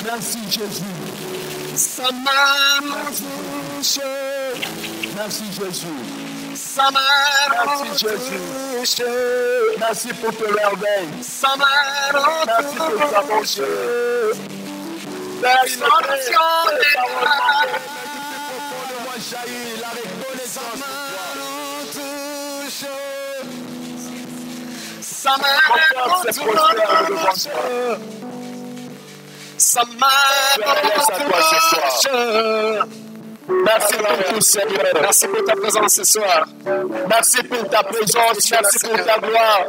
Merci Jésus. Sa main touche. Merci Jésus. Sa main merci Jésus. Merci pour ton merveille. Sa main merci pour ta bonté. Merci pour moi jaillit la reconnaissance. Sa main touche. Sa main touche. Merci pour tout, Seigneur. Merci pour ta présence ce soir. Merci pour ta présence. Merci pour ta gloire.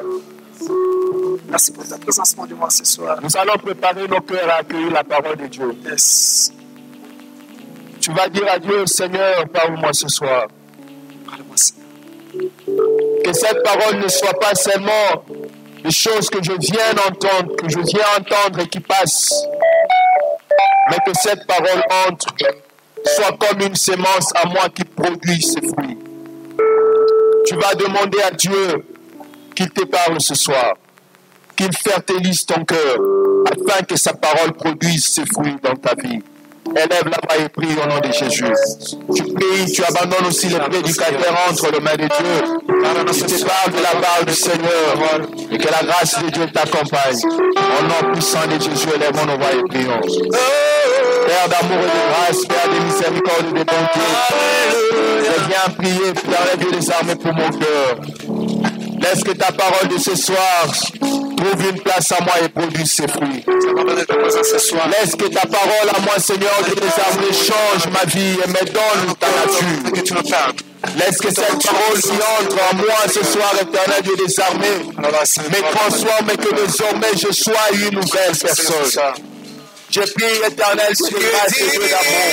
Merci pour ta présence, mon Dieu, ce soir. Nous allons préparer nos cœurs à accueillir la parole de Dieu. Yes. Tu vas dire à Dieu, Seigneur, parle-moi ce soir. Parle-moi, Seigneur. Que cette parole ne soit pas seulement des choses que je viens d'entendre, que je viens entendre et qui passent. mais que cette parole entre, soit comme une sémence à moi qui produit ses fruits. Tu vas demander à Dieu qu'il te parle ce soir, qu'il fertilise ton cœur, afin que sa parole produise ses fruits dans ta vie. Élève la voix et prie au nom de Jésus. Tu pries, tu abandonnes aussi les prédicateurs entre les mains de Dieu. Tu te parles de la part du Seigneur et que la grâce de Dieu t'accompagne. Au nom puissant de Jésus, élèvons nos voix et prions. Père d'amour et de grâce, Père de miséricorde et de bonté, je viens prier, Père Dieu des armées pour mon cœur. Laisse que ta parole de ce soir trouve une place à moi et produise ses fruits. Laisse que ta parole à moi, Seigneur, Dieu des armées, change ma vie et me donne ta nature. Laisse que cette parole qui entre en moi ce soir, éternel Dieu des armées, me transforme et que désormais je sois une nouvelle personne. Je prie, éternel, sur le grâce et Dieu d'amour.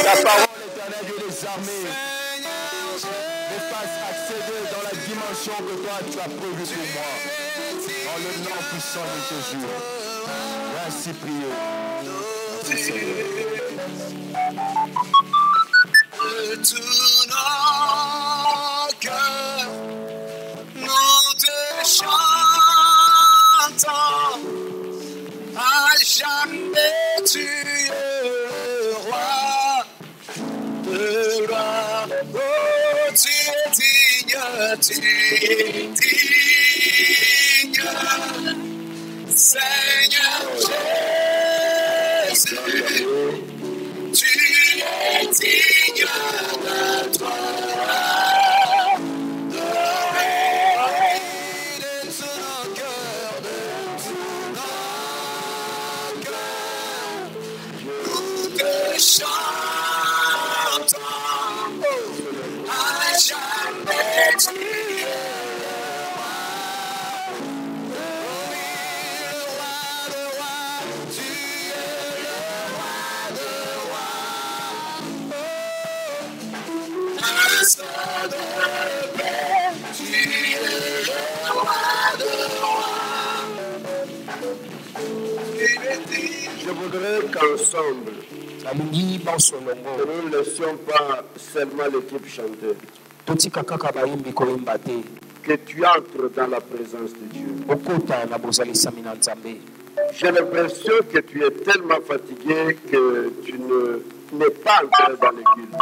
Ta parole, éternel Dieu des armées, me fasse accéder dans la dimension que toi tu as prévue pour moi. Dans le nom puissant de Jésus. Merci, priez. Merci, Seigneur. De tout nos cœurs, nous te chantons. À jamais tu es le roi de gloire. Oh, tu es digne, Seigneur Jésus, tu es digne de toi. Chantons à jamais tu es le roi, tu es le roi de rois. Instant de paix, tu es le roi de rois. Je voudrais qu'ensemble, nous ne laissions pas seulement l'équipe chanter. Que tu entres dans la présence de Dieu. J'ai l'impression que tu es tellement fatigué que tu n'es pas entré dans l'église.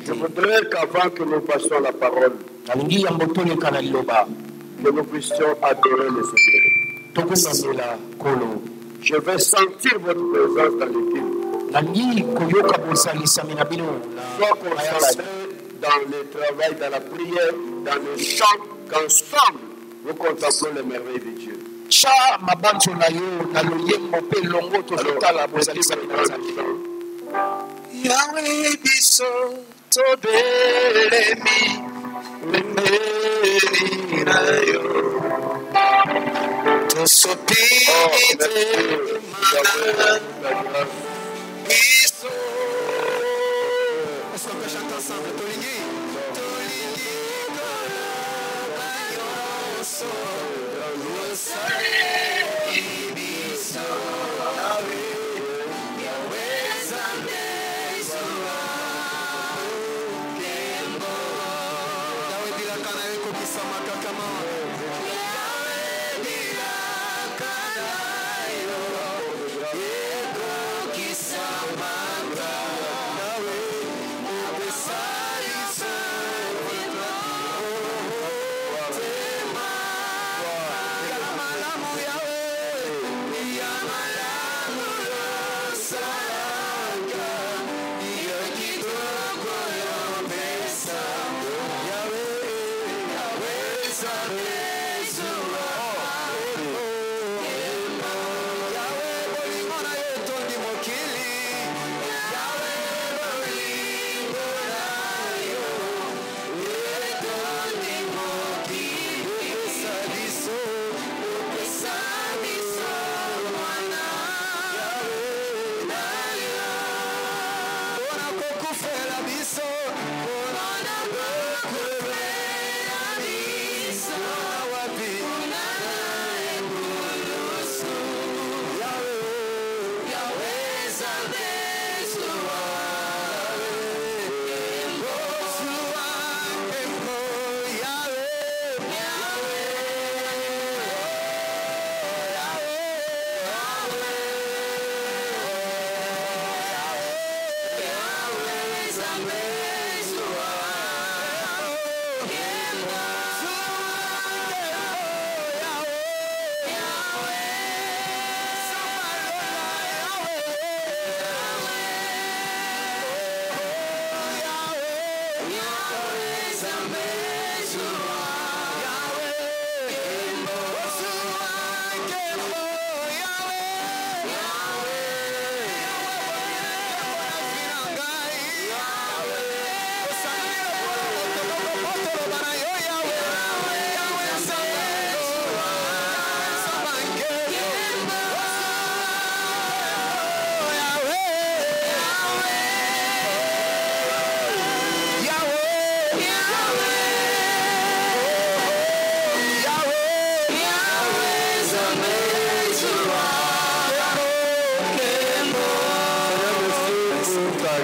Je voudrais qu'avant que nous passions à la parole, que nous puissions adorer le Seigneur. Je vais sentir votre présence dans l'équipe. Sois concentré dans le travail, dans la prière, dans le chant, qu'ensemble nous contemplons les merveilles de Dieu. Yahweh biso tobelemi memeli na yo. Tosopite mana biso. Est-ce qu'on peut chanter ensemble? Tolingi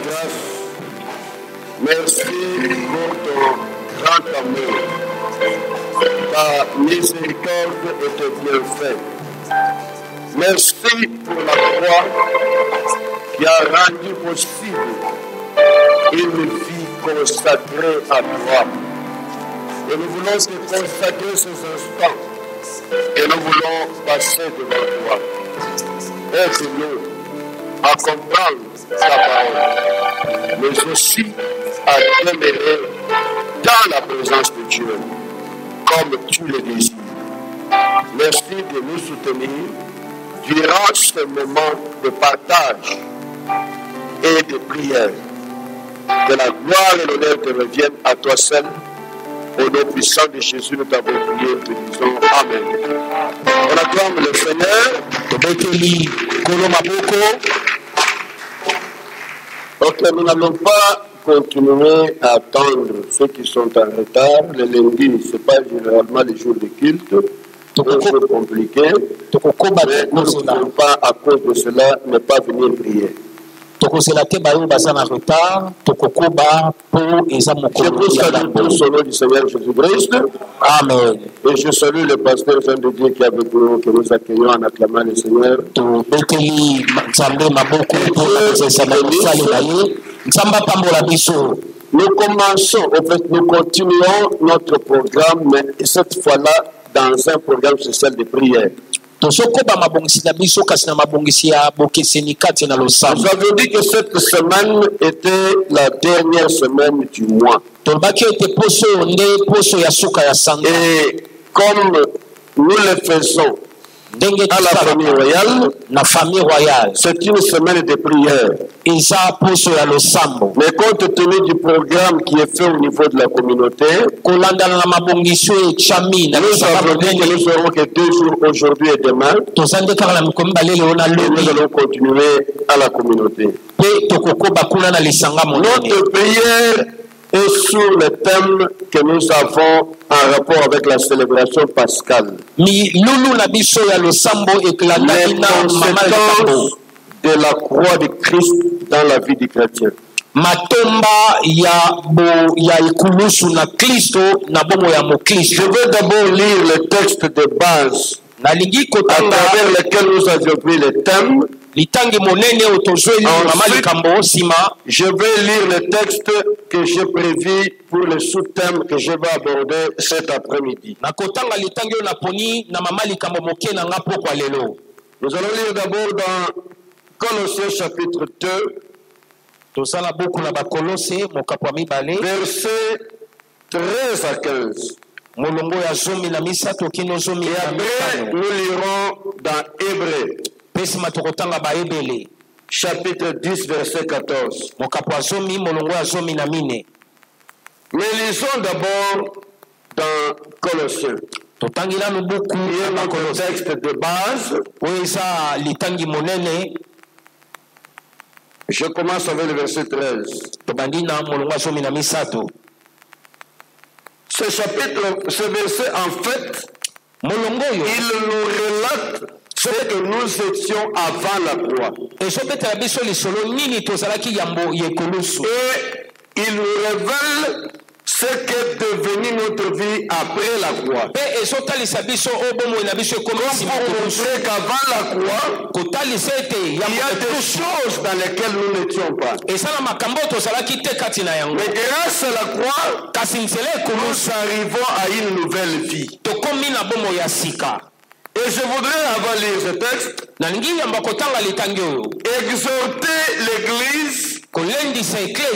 grâce. Merci pour ton grand amour. Ta miséricorde et tes bienfaits. Merci pour la croix qui a rendu possible une vie consacrée à toi. Et nous voulons te consacrer ces instants et nous voulons passer devant toi. Aide-nous à comprendre ta parole, mais aussi à demeurer dans la présence de Dieu, comme tu le désires. Merci de nous soutenir durant ce moment de partage et de prière. Que la gloire et l'honneur te reviennent à toi seul. Au nom puissant de Jésus, nous t'avons prié et te disons Amen. On acclame le Seigneur. Ok, nous n'allons pas continuer à attendre ceux qui sont en retard. Le lundi, ce n'est pas généralement les jours de culte. C'est un peu compliqué. Mais nous ne pouvons pas, à cause de cela, ne pas venir prier. Je vous salue tous au nom du Seigneur Jésus-Christ. Amen. Et je salue le pasteur Jean de Dieu qui est avec nous, que nous accueillons en acclamant le Seigneur. Nous commençons, en fait, nous continuons notre programme, mais cette fois-là, dans un programme social de prière. Nous avons dit que cette semaine était la dernière semaine du mois. Et comme nous le faisons à la famille royale, c'est une semaine de prière. Mais compte tenu du programme qui est fait au niveau de la communauté, nous avons dit que nous aurons que 2 jours aujourd'hui et demain. Et nous allons continuer à la communauté. Notre prière est sur le thème que nous avons en rapport avec la célébration pascale. Les conséquences de la croix de Christ dans la vie du chrétien. Je veux d'abord lire le texte de base à travers lequel nous avions pris le thème. Ensuite, je vais lire le texte que j'ai prévu pour le sous-thème que je vais aborder cet après-midi. Nous allons lire d'abord dans Colossiens chapitre 2, versets 13 à 15. Et après, nous lirons dans Hébreux, chapitre 10, verset 14. Mais lisons d'abord dans Colossiens. Il y a un texte de base. Je commence avec le verset 13. Ce verset, en fait, il nous relate ce que nous étions avant la croix. Et il nous révèle ce qu'est devenu notre vie après la croix. Comme pour montrer qu'avant la croix, il y a des choses dans lesquelles nous n'étions pas. Mais grâce à la croix, nous arrivons à une nouvelle vie. Et je voudrais, avant de lire ce texte, exhorter l'Église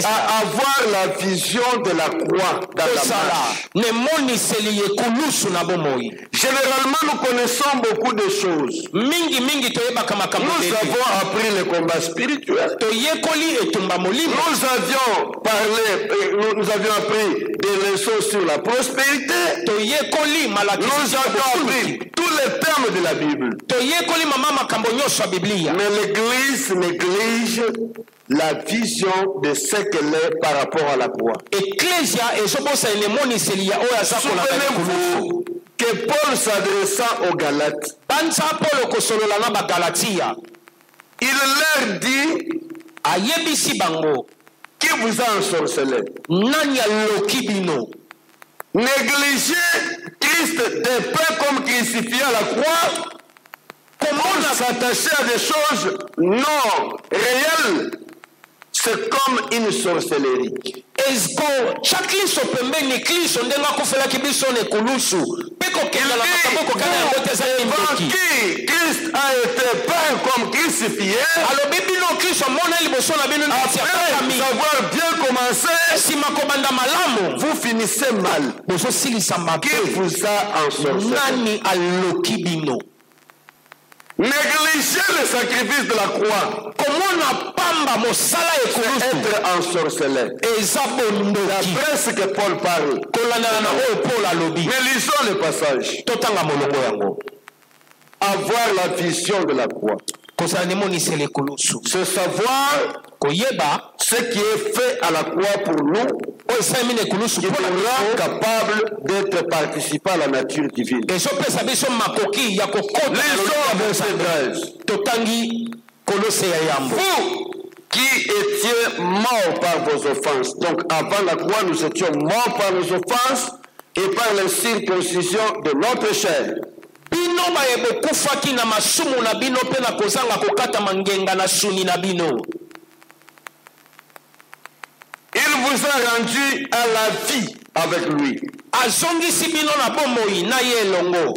à avoir la vision de la croix dans la marche. Généralement, nous connaissons beaucoup de choses. Nous avons appris le combat spirituel. Nous avions appris des leçons sur la prospérité. Nous avons appris tous les termes de la Bible. Mais l'Église néglige la vision de ce qu'elle est par rapport à la croix. Souvenez-vous que Paul s'adressant aux Galates, il leur dit Qui vous a ensorcelé? Négligez Christ de peu comme crucifié à la croix. Comment s'attacher à des choses non réelles? C'est comme une sorcellerie. Esko chakliso pembeni kliso ndenga kufela kibiso ne kulusu peko kela la makaboko kana yote za qui Christ a été peint comme crucifié. Alors bibino kliso mona liboso na bino après avoir bien commencé si makobanda malamu vous finissez mal. boso silisa mabe Qui vous a ensorcelé? nani alokibino? Négligez le sacrifice de la croix. Comment na pamba mosala e kulusu Être ensorcelé. D'après ce que Paul parle. Mais lisons le passage. Avoir la vision de la croix. Se savoir ce qui est fait à la croix pour nous, qui nous rend capable d'être participants à la nature divine. Lisons verset 13. Vous qui étiez morts par vos offenses. Donc avant la croix, nous étions morts par nos offenses et par la circoncision de notre chair. Bino bayebe kufaki na masumu na bino pe na kozanga kokata mangenga na suni na bino. Il vous a rendu à la vie avec lui. Azongisi bino na bomoi na ye longo.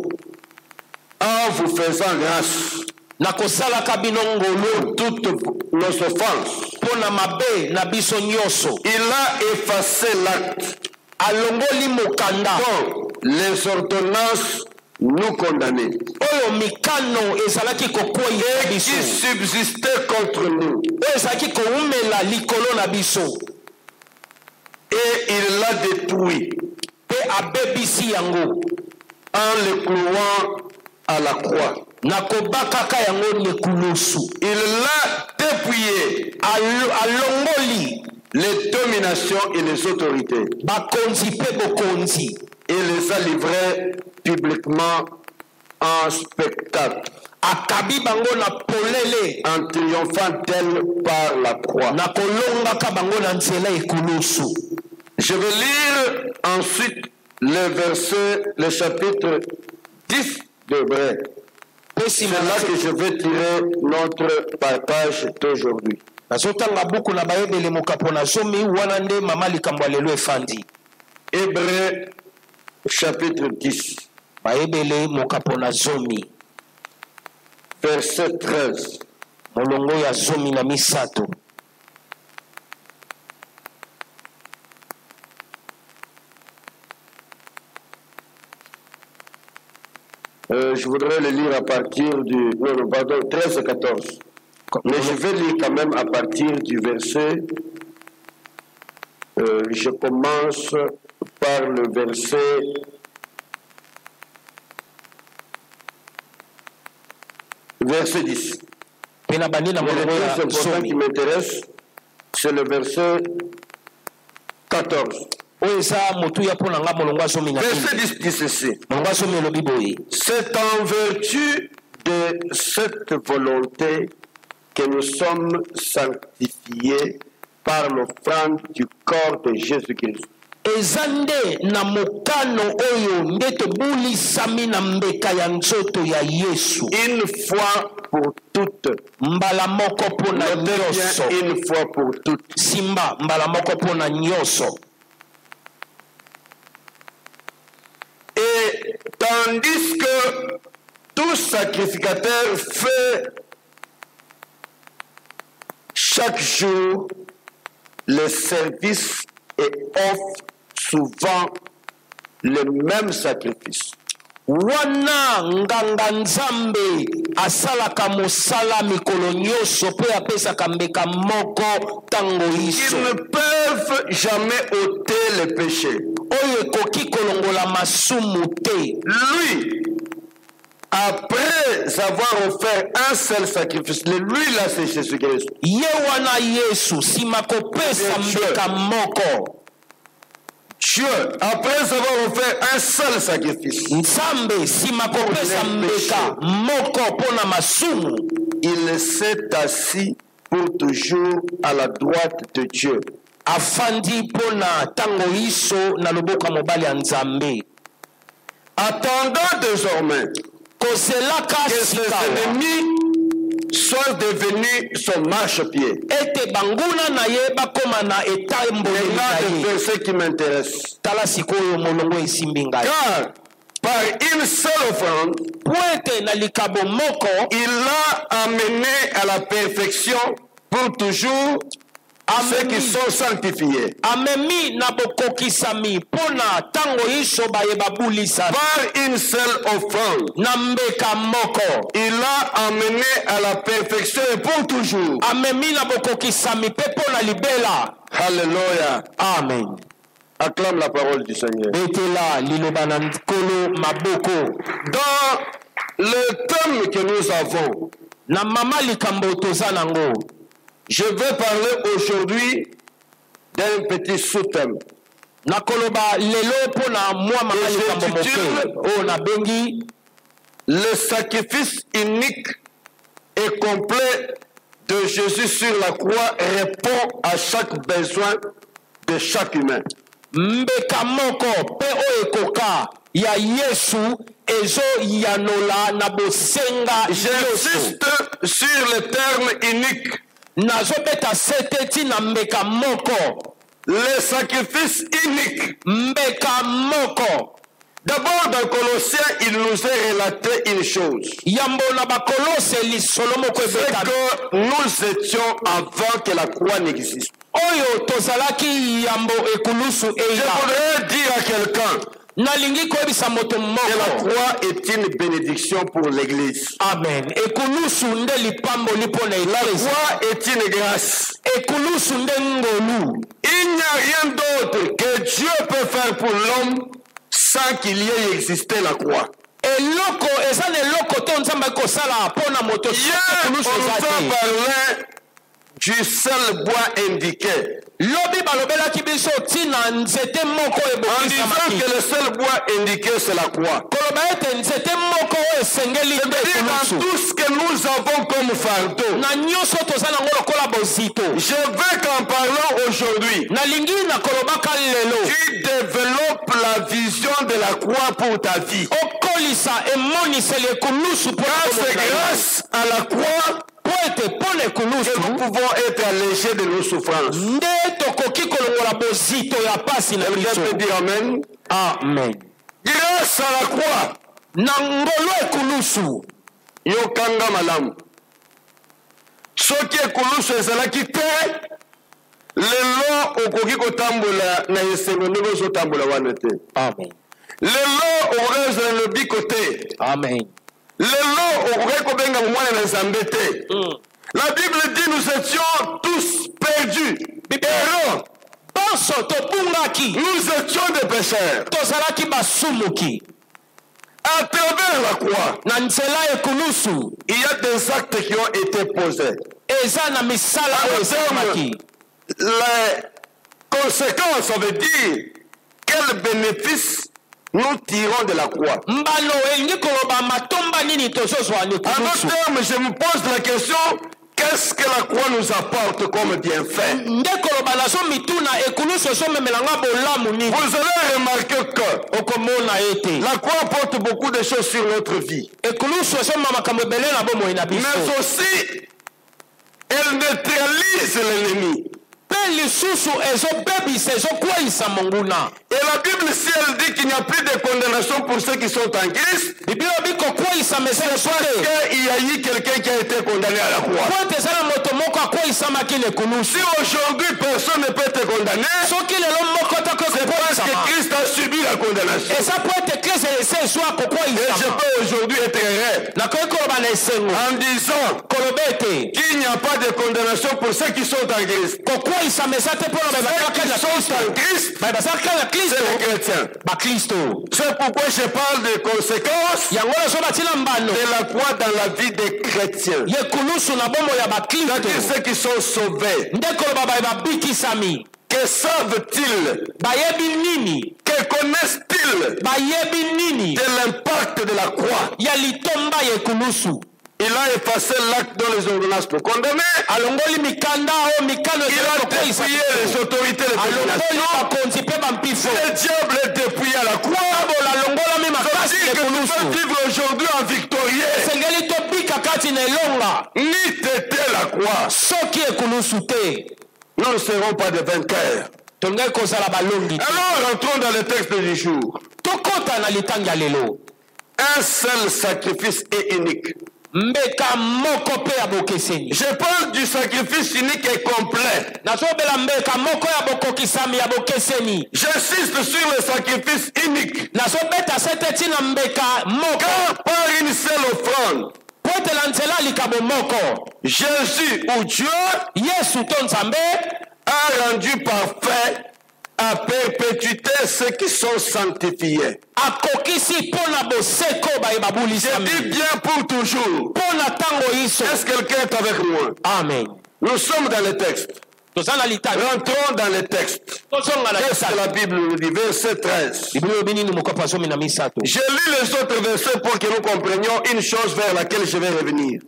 En vous faisant grâce. Na kosalaka bino ngolo toutes nos offenses. Pona mabe na biso nyoso. Il a effacé l'acte. Alongoli mokanda. Donc les ordonnances nous condamner. Oyo mikano ezalaki kokoya biso. Qui subsistait contre nous. Ezalaki koumela likolo na biso. Et il l'a détruit. Pe abebisi yango. En le clouant à la croix. Nakobakaka yango nekulusu. Il l'a dépouillé. Alongoli les dominations et les autorités. Bakonzi pe bokonzi. Et les a livrés publiquement en spectacle. Akabi bango na polele. En triomphant d'elle par la croix. Na kolongaka bango na nzela ekulusu. Je vais lire ensuite le chapitre 10 d'Hébreux. C'est là que je vais tirer notre partage d'aujourd'hui. Hébreux chapitre 10. Verset 13. Je voudrais le lire à partir du... Non, pardon, 13 et 14. Mais je vais lire quand même à partir du verset... je commence par le verset... Verset 10. Mais le plus important qui m'intéresse, c'est le verset 14. Verset 10 dit ceci. C'est en vertu de cette volonté que nous sommes sanctifiés par l'offrande du corps de Jésus-Christ. Ezande na mokano oyo ndete bulisami na mbeka ya nzoto ya Yesu. Une fois pour toutes. Mbala moko pona nyoso. Une fois pour toutes. Simba mbala moko pona nyoso. Et tandis que tout sacrificateur fait chaque jour le service et offre souvent le même sacrifice. Wana nganga nzambe asalaka mosala mikolo nyonso pe apesaka mbeka moko tango iso. Ils ne peuvent jamais ôter le péché. Oyo koki kolongola masumu te. Lui, après avoir offert un seul sacrifice, lui là c'est Jésus-Christ. Ye wana Yesu simako pesa mbeka moko. Dieu, après avoir offert un seul sacrifice, il s'est assis pour toujours à la droite de Dieu. afandi pona tango iso na loboko mobali ya Nzambe. Attendant désormais que ses ennemis soient devenus son marchepied. Ete banguna na ye bakoma na etambo le verset qui m'intéresse. Tala sikoyo molongo esimbi ngai. Car par une seule offrande, il l'a amené à la perfection pour toujours ceux qui sont sanctifiés. Par une seule offrande, il l'a amené à la perfection et pour toujours. Alléluia. Amen. Acclame la parole du Seigneur. Dans le thème que nous avons, je vais parler aujourd'hui d'un petit sous-thème. Le sacrifice unique et complet de Jésus sur la croix répond à chaque besoin de chaque humain. Mbeka moko pe oekoka ya Yesu ezo yanola na bosenga. J'insiste sur le terme unique. Nazobeta seteti na mbeka moko. Le sacrifice unique. Mbeka moko. D'abord dans Colossiens, il nous est relaté une chose. C'est que nous étions avant que la croix n'existe. Je voudrais dire à quelqu'un que la croix est une bénédiction pour l'Église. Amen. La croix est une grâce. Il n'y a rien d'autre que Dieu peut faire pour l'homme sans qu'il y ait existé la croix. Hier, on nous a parlé du seul bois indiqué. En disant que le seul bois indiqué, c'est la croix. C'est-à-dire dans tout ce que nous avons comme fardeau. Je veux qu'en parlant aujourd'hui, tu développes la vision de la croix pour ta vie. C'est grâce à la croix que nous pouvons être allégés de nos souffrances. Quelqu'un peut dire amen. Amen. Grâce à la croix, yokanga malamu. Soki ekulusu ezalaki te, lelo okoki kotambola na esengo ndenge ozotambola wana te. Amen. Lelo okozala na lobiko te. Amen. Lelo okoki kobenga mwana na Nzambe te. La Bible dit nous étions tous perdus. Erreurs. Nous étions des pécheurs. À travers la croix, il y a des actes qui ont été posés. Les conséquences, ça veut dire quel bénéfice nous tirons de la croix. En d'autres termes, je me pose la question, qu'est-ce que la croix nous apporte comme bienfait? Vous allez remarquer que la croix apporte beaucoup de choses sur notre vie. Mais aussi, elle neutralise l'ennemi. Et la Bible, si elle dit qu'il n'y a plus de condamnation pour ceux qui sont en Christ, c'est parce qu'il y a eu quelqu'un qui a été condamné à la croix. Si aujourd'hui personne ne peut te condamner, c'est parce que Christ a subi la condamnation. Et je peux aujourd'hui être heureux en disant qu'il n'y a pas de condamnation pour ceux qui sont en Christ. Ceux qui sont en Christ, c'est les chrétiens. C'est pourquoi je parle des conséquences de la croix dans la vie des chrétiens. C'est-à-dire ceux qui sont sauvés. Que savent-ils? Que connaissent-ils de l'impact de la croix? Il a effacé l'acte dans les ordonnances pour condamner. Il a dépouillé les autorités de domination. Le diable est dépouillé à la croix. Ça veut dire que nous devons vivre aujourd'hui en victorieux. Ni têter la croix. Nous ne serons pas des vainqueurs. Alors rentrons dans le texte du jour. Un seul sacrifice est unique. Je parle du sacrifice unique et complet. J'insiste sur le sacrifice unique. Car par une seule offrande, Jésus ou Dieu a rendu parfait à perpétuité ceux qui sont sanctifiés. Je dis bien pour toujours. Est-ce que quelqu'un est avec moi? Amen. Nous sommes dans le texte. Rentrons dans le texte. Qu'est-ce que la Bible nous dit? Verset 13. Je lis les autres versets pour que nous comprenions une chose vers laquelle je vais revenir.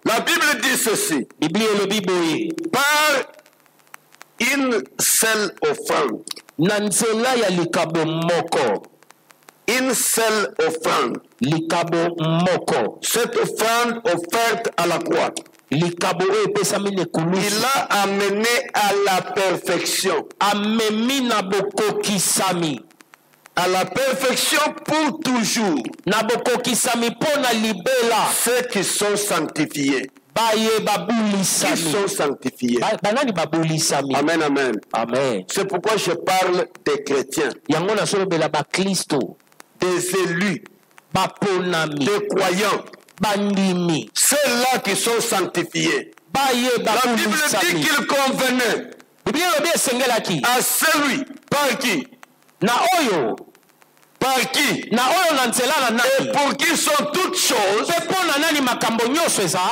La Bible dit ceci. Par une seule offrande. Une seule offrande. Cette offrande offerte à la croix. Il a amené à la perfection. À la perfection pour toujours. Ceux qui sont sanctifiés. Qui sont sanctifiés. Amen, amen. Amen. C'est pourquoi je parle des chrétiens. Des élus. Des croyants. Ceux-là qui sont sanctifiés. La Bible dit qu'il convenait à celui par qui? Par qui? Et pour qui sont toutes choses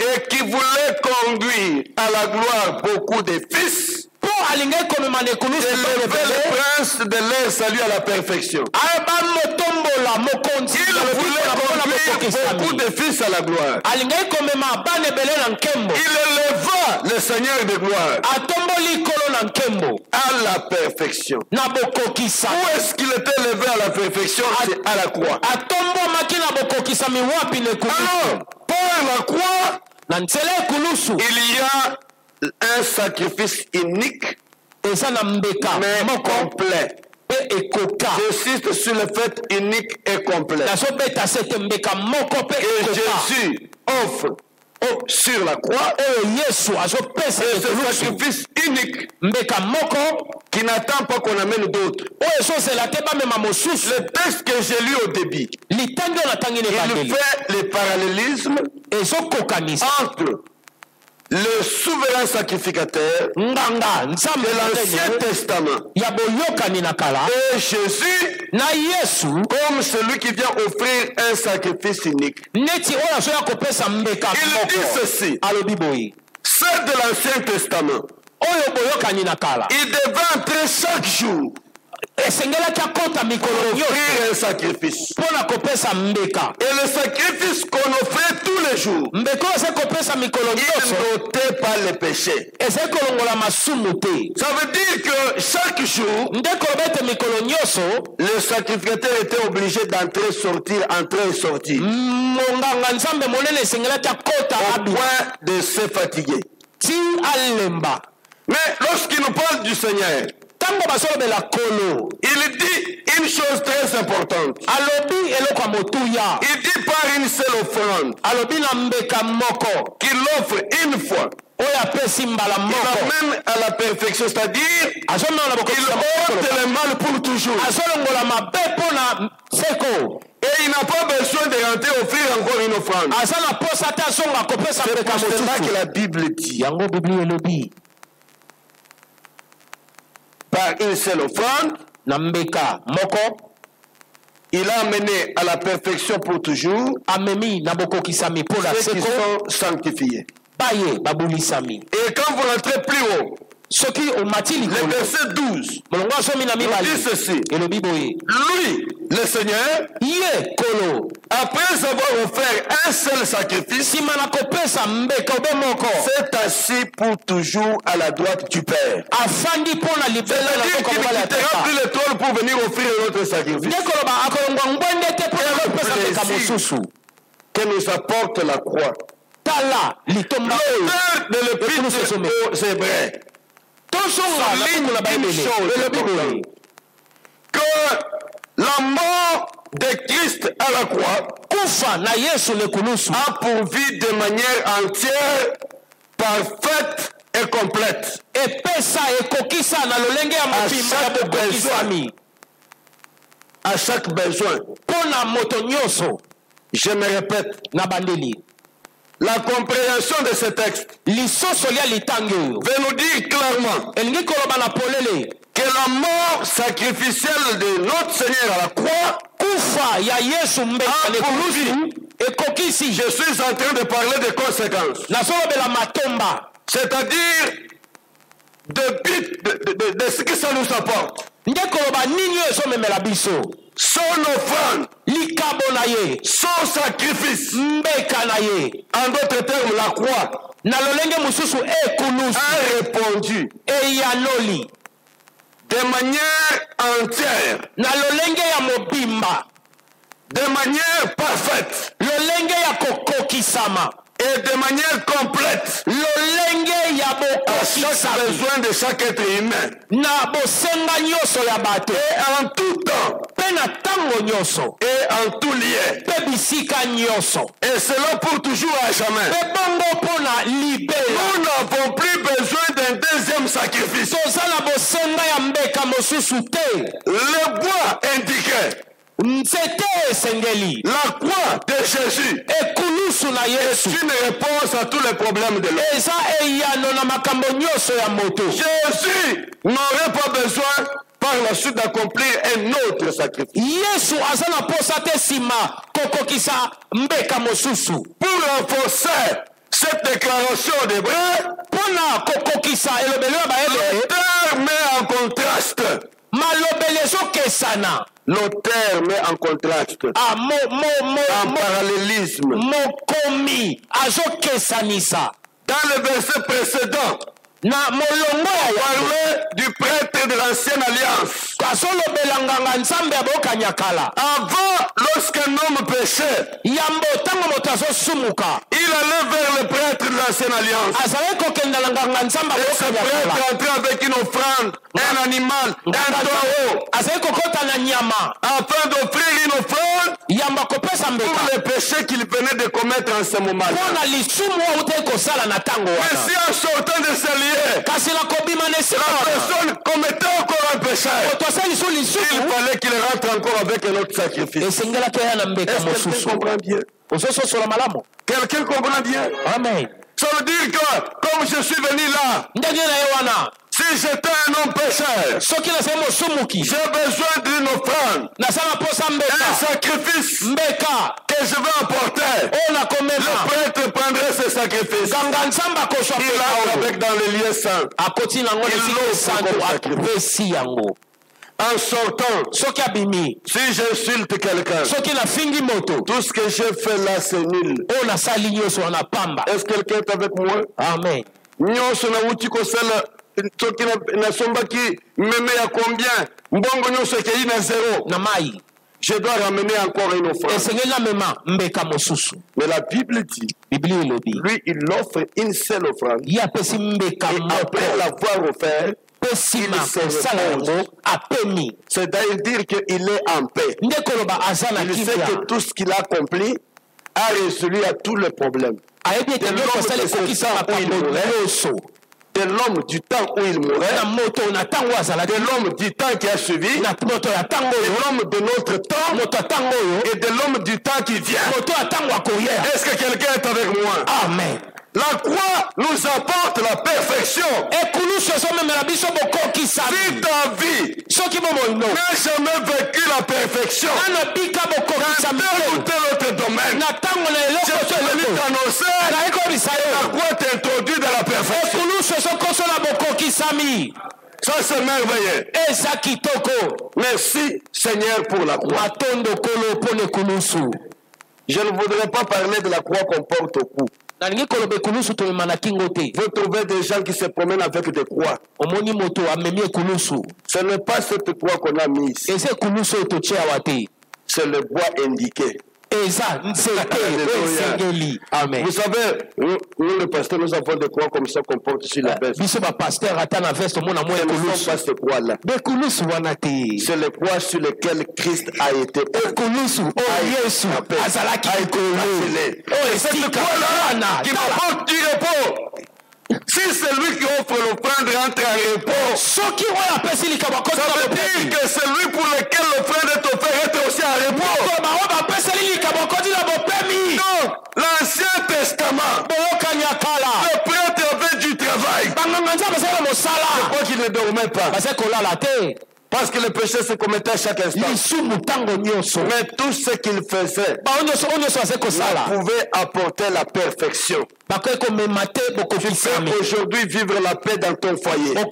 et qui voulait conduire à la gloire beaucoup de fils. Et lever le prince de leur salut à la perfection. Il voulait conduire beaucoup de fils à la gloire. Il éleva le Seigneur de gloire à la perfection. Où est-ce qu'il était élevé à la perfection? C'est à la croix. Alors, par la croix, il y a un sacrifice unique, mais complet. J'insiste sur le fait unique et complet. Et Jésus offre sur la croix ce sacrifice unique qui n'attend pas qu'on amène d'autres. Le texte que j'ai lu au début, il fait le parallélisme entre le souverain sacrificateur de l'Ancien Testament et Jésus comme celui qui vient offrir un sacrifice unique. Il dit ceci: ceux de l'Ancien Testament, il devait entrer chaque jour offrir un sacrifice. Et le sacrifice qu'on offrait tous les jours, il n'ôtait pas les péchés. Ça veut dire que chaque jour, le sacrificateur était obligé d'entrer, sortir, entrer et sortir, au point de se fatiguer. Mais lorsqu'il nous parle du Seigneur, il dit une chose très importante. Il dit par une seule offrande qu'il offre une fois. Il amène à la perfection, c'est-à-dire il ôte le mal pour toujours. Et il n'a pas besoin de rentrer offrir encore une offrande. C'est pour cela que la Bible dit par une seule offrande, il a amené à la perfection pour toujours ceux qui sont sanctifiés. Et quand vous rentrez plus haut, Le verset 12 dit ceci. Lui, le Seigneur, après avoir offert un seul sacrifice, s'est assis pour toujours à la droite du Père. C'est-à-dire qu'il ne quittera plus le trône pour venir offrir un autre sacrifice. Que nous apporte la croix. L'auteur de l'Épître aux Hébreux souligne une chose, que la mort de Christ à la croix a pourvu de manière entière, parfaite et complète à chaque besoin. Je me répète, la compréhension de ce texte veut nous dire clairement que la mort sacrificielle de notre Seigneur à la croix a pourvu. Je suis en train de parler des conséquences. C'est-à-dire de ce que ça nous apporte. Son offrande, son sacrifice, en d'autres termes la croix, a répondu de manière entière, de manière parfaite et de manière complète à chaque besoin de chaque être humain. Et en tout temps et en tout lieu, et cela pour toujours à jamais. Nous n'avons plus besoin d'un deuxième sacrifice. Le bois indiquait la croix de Jésus est une réponse à tous les problèmes de l'homme. Jésus n'aurait pas besoin par la suite d'accomplir un autre sacrifice. Pour renforcer cette déclaration d'Hébreu, l'auteur met en contraste. L'auteur met en contraste, en parallélisme. Dans le verset précédent, on parlait du prêtre de l'ancienne alliance. Avant, lorsqu'un homme péchait, il allait vers le prêtre de l'ancienne alliance. Et ce prêtre entrait avec une offrande, un animal, un taureau, afin d'offrir une offrande pour les péchés qu'il venait de commettre en ce moment. Mais si en sortant de ce lieu, la personne commettait encore un péché, il fallait qu'il rentre encore avec un autre sacrifice. Est-ce que quelqu'un comprend bien? Quelqu'un comprend bien? Amen. Ça veut dire que comme je suis venu là, si j'étais un homme pécheur, j'ai besoin d'une offrande, un sacrifice que je vais apporter. Le prêtre prendrait ce sacrifice. Il entre avec dans le lieu saint. Il l'offre. En sortant, si j'insulte quelqu'un, tout ce que j'ai fait là c'est nul. Est-ce que quelqu'un est avec moi? Amen. Soki na sombaki meme ya combien mbongo nyonso ke ina zéro na mai, je dois ramener encore une offrande. Mais la Bible dit, lui il offre une seule offrande et après l'avoir offert il se repose. C'est-à-dire qu'il est en paix. Il sait que tout ce qu'il a accompli a résolu à tous les problèmes. De l'homme du temps où il mourait, de l'homme du temps qui a suivi, de l'homme de notre temps et de l'homme du temps qui vient. Est-ce que quelqu'un est avec moi? Amen. La croix nous apporte la perfection. Si ta vie n'a jamais vécu la perfection dans tel ou tel autre domaine, je suis venu t'annoncer la croix t'introduit dans la perfection. sami. Ça c'est merveilleux. Eza kitoko. Merci Seigneur pour la croix. Matondo kolo pone kulusu. Je ne voudrais pas parler de la croix qu'on porte au cou. Nalingi kolobe kulusu to manakingo te. Vous trouvez des gens qui se promènent avec des croix. Omoni moto amemi kulusu. Ce n'est pas cette croix qu'on a mise. Ese kulusu to chia wate. C'est le bois indiqué. Amen. Vous savez, nous le pasteur, nous avons des croix comme ça qu'on porte sur la veste. Ce ne sont pas ces croix-là. C'est les croix sur lesquelles Christ a été c'est cette croix-là qui m'apporte du repos. Si celui qui offre l'offrande rentre en repos, ça veut dire que celui pour lequel l'offrande est offerte est aussi en repos. Donc, l'Ancien Testament, le prêtre avait du travail. Pourquoi qu'il ne dormait pas? Parce que le péché se commettait à chaque instant. Mais tout ce qu'il faisait pouvait apporter la perfection. Tu peux aujourd'hui vivre la paix dans ton foyer. Vivre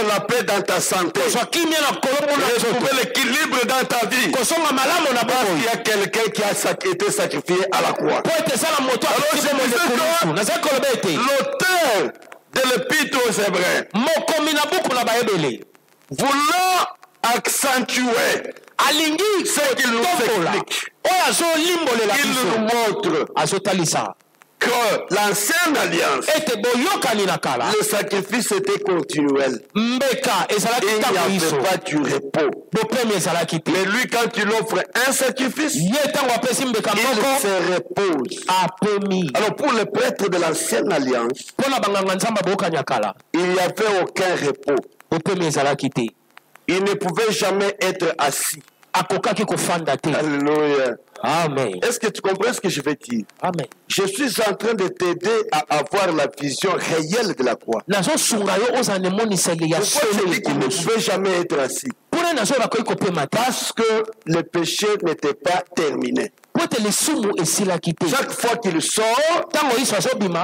la paix dans ta santé. Retrouver l'équilibre dans ta vie. Parce qu'il y a quelqu'un qui a été sacrifié à la croix. L'auteur de l'Épître aux Hébreux, voulant accentuer ce qu'il nous explique, il nous montre que l'ancienne alliance, le sacrifice était continuel. Il n'y avait pas du repos. Mais lui, quand il offre un sacrifice, il se repose. Alors pour les prêtres de l'ancienne alliance, il n'y avait aucun repos. Il ne pouvait jamais être assis. Alléluia. Amen. Est-ce que tu comprends ce que je veux dire? Amen. Je suis en train de t'aider à avoir la vision réelle de la croix. Pourquoi je dis qu'il ne pouvait jamais être assis? Parce que le péché n'était pas terminé. Chaque fois qu'il sort,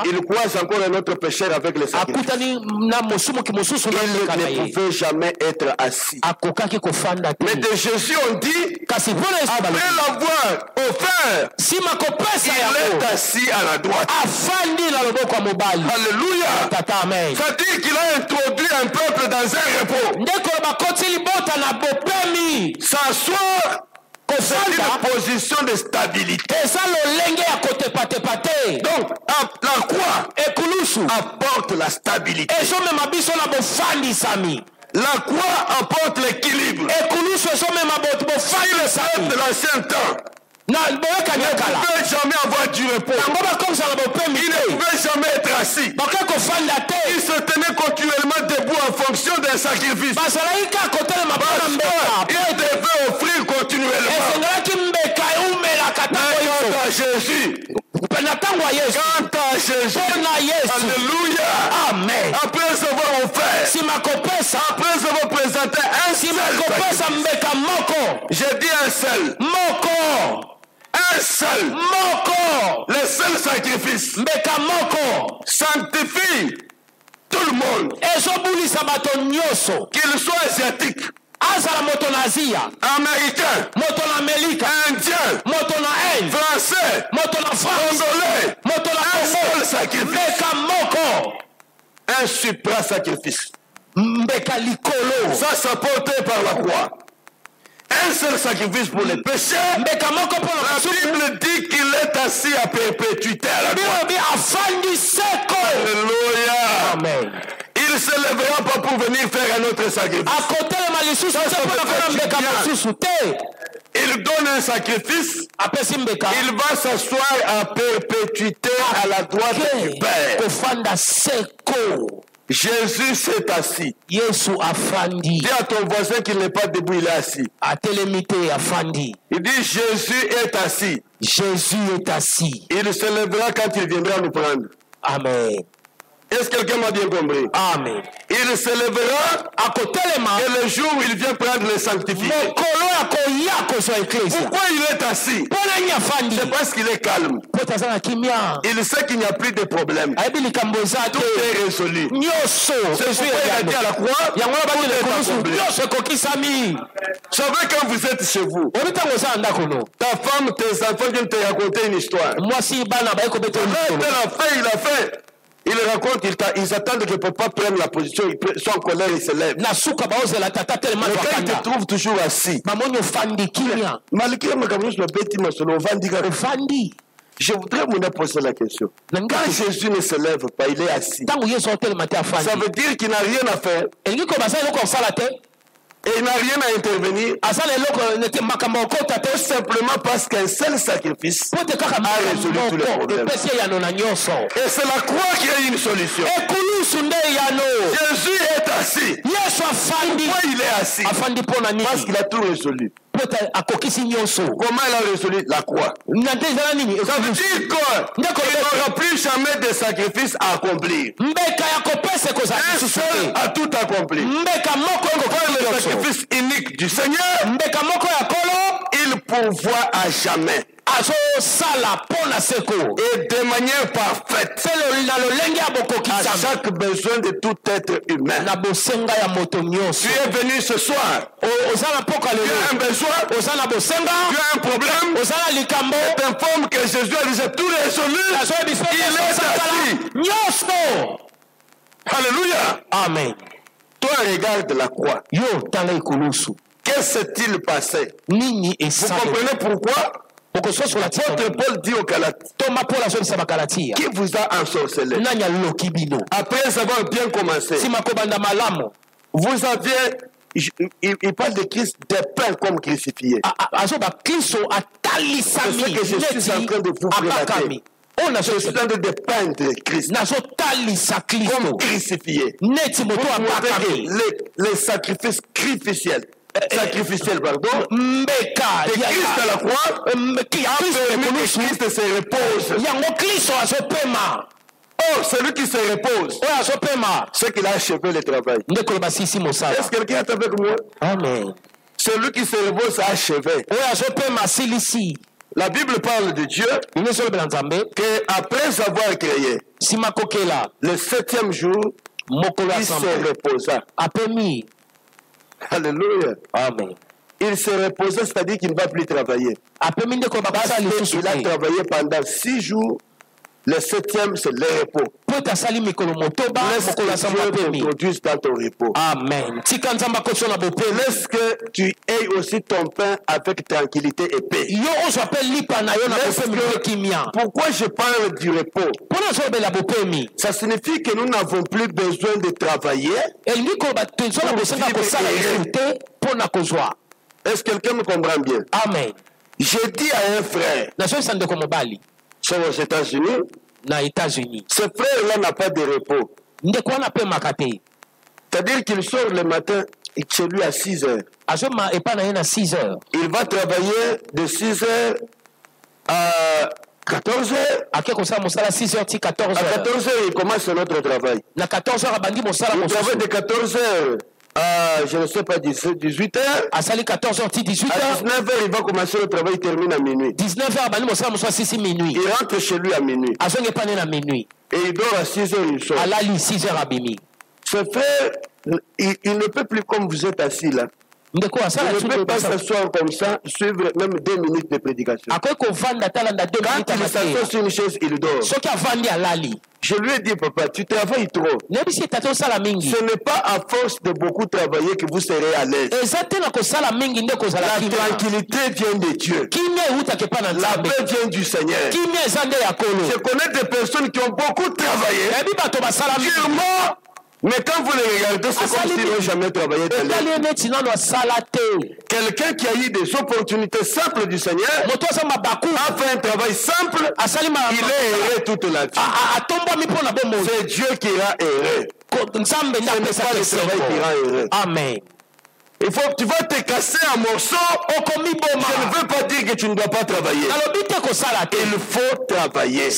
il croise encore un autre pécheur avec le sacrifice. Il ne pouvait jamais être assis. Mais de Jésus, on dit, après l'avoir offert, il est assis à la droite. Alléluia. Ça dit qu'il a introduit un peuple dans un repos. S'asseoir, c'est une position de stabilité. Donc, la croix apporte la stabilité. La croix apporte l'équilibre. Si le peuple de l'ancien temps il ne pouvait jamais avoir du repos, il ne pouvait jamais être assis, il se tenait continuellement debout en fonction d'un sacrifice. Il devait offrir continuellement. Quant à Jésus, alléluia, Amen. après avoir offert, après avoir présenté un seul sacrifice, j'ai dit un seul, un seul, le seul sacrifice sanctifie tout le monde, qu'il soit asiatique, américain, indien, français, congolais, un seul sacrifice, un supra sacrifice. Ça s'apportait par la croix. Un seul sacrifice pour les péchés. La Bible dit qu'il est assis à perpétuité à la droite. Alléluia. Amen. Il ne se lèvera pas pour venir faire un autre sacrifice. Il donne un sacrifice. Il va s'asseoir à perpétuité à la droite du Père. Jésus s'est assis. Dis à ton voisin qu'il n'est pas debout, il est assis. Il dit Jésus est assis. Il se lèvera quand il viendra nous prendre. Amen. Est-ce que quelqu'un m'a bien compris? Amen. Il se lèvera et le jour où il vient prendre les sanctifiés. Pourquoi il est assis? C'est parce qu'il est calme. Il sait qu'il n'y a plus de problème. Tout est résolu. C'est pourquoi il a dit à la croix, tout est accompli. Vous savez, quand vous êtes chez vous, ta femme, tes enfants viennent te raconter une histoire. Il a fait. Ils racontent, ils attendent que papa prenne la position, ils sont en colère, ils se lèvent. Mais quand ils te trouvent toujours assis, je voudrais vous poser la question. Quand Jésus ne se lève pas, il est assis. Ça veut dire qu'il n'a rien à faire. Et il n'a rien à intervenir. Tout simplement parce qu'un seul sacrifice a résolu tous les problèmes. Et c'est la croix qui a une solution. Jésus est assis. Pourquoi il est assis? Parce qu'il a tout résolu. Comment il a résolu? La croix. Ça veut dire qu'il n'aura plus jamais de sacrifice à accomplir. Un seul a tout accompli. Le sacrifice unique du Seigneur, il pourvoit à jamais. Et de manière parfaite à chaque besoin de tout être humain. Tu es venu ce soir. Tu as un besoin, tu as un problème. Je t'informe que Jésus a déjà tout résolu. Il est assis. Alléluia. Amen. Toi, regarde la croix. Qu'est-ce qui s'est-il passé? Vous comprenez pourquoi? L'apôtre Paul dit aux Galates, qui vous a ensorcelé? Après avoir bien commencé, vous aviez, il parle de Christ dépeint comme crucifié. C'est ce que je suis en train de vous relater. Je suis en train de dépeindre Christ comme crucifié. Pour montrer que les sacrifices sacrificiel, pardon, de Christ à la croix, qui a permis que Christ se repose. Oh, celui qui se repose, c'est qu'il a achevé le travail. Est-ce que quelqu'un est avec moi? Amen. Celui qui se repose a achevé. La Bible parle de Dieu qu'après avoir créé, le 7e jour, il se reposa. Alléluia. Amen. Il se reposait, c'est-à-dire qu'il ne va plus travailler. Il a travaillé pendant 6 jours. Le 7e, c'est le repos. Laisse que Dieu t'introduise dans ton repos. Amen. Laisse que tu aies aussi ton pain avec tranquillité et paix. Pourquoi je parle du repos? Ça signifie que nous n'avons plus besoin de travailler. Est-ce que quelqu'un me comprend bien? Amen. J'ai dit à un frère, sont aux États-Unis. Ce frère-là n'a pas de repos. C'est-à-dire qu'il sort le matin chez lui à 6 heures. Il va travailler de 6 heures à 14 heures. À 14 heures, il commence notre travail. Il travaille de 14 heures à, je ne sais pas, 18 heures. À 19 heures, il va commencer le travail, il termine à minuit. Il rentre chez lui à minuit. Et il dort à 6 heures, il sort. Ce frère, il ne peut plus comme vous êtes assis là. Il ne peut pas s'asseoir comme ça, suivre même 2 minutes de prédication. Quand il s'assoit sur une chaise, il dort. Je lui ai dit, papa, tu travailles trop. Ce n'est pas à force de beaucoup travailler que vous serez à l'aise. La tranquillité vient de Dieu. La paix vient du Seigneur. Je connais des personnes qui ont beaucoup travaillé. Durement. Mais quand vous les regardez, c'est comme s'ils n'ont jamais travaillé dans quelqu'un qui a eu des opportunités simples du Seigneur a fait un travail simple, il est heureux toute la vie. C'est Dieu qui rend heureux. Ce n'est pas le travail qui rend heureux. Amen. Il faut que tu vas te casser un morceau. Je ne veux pas dire que tu ne dois pas travailler. Il faut travailler.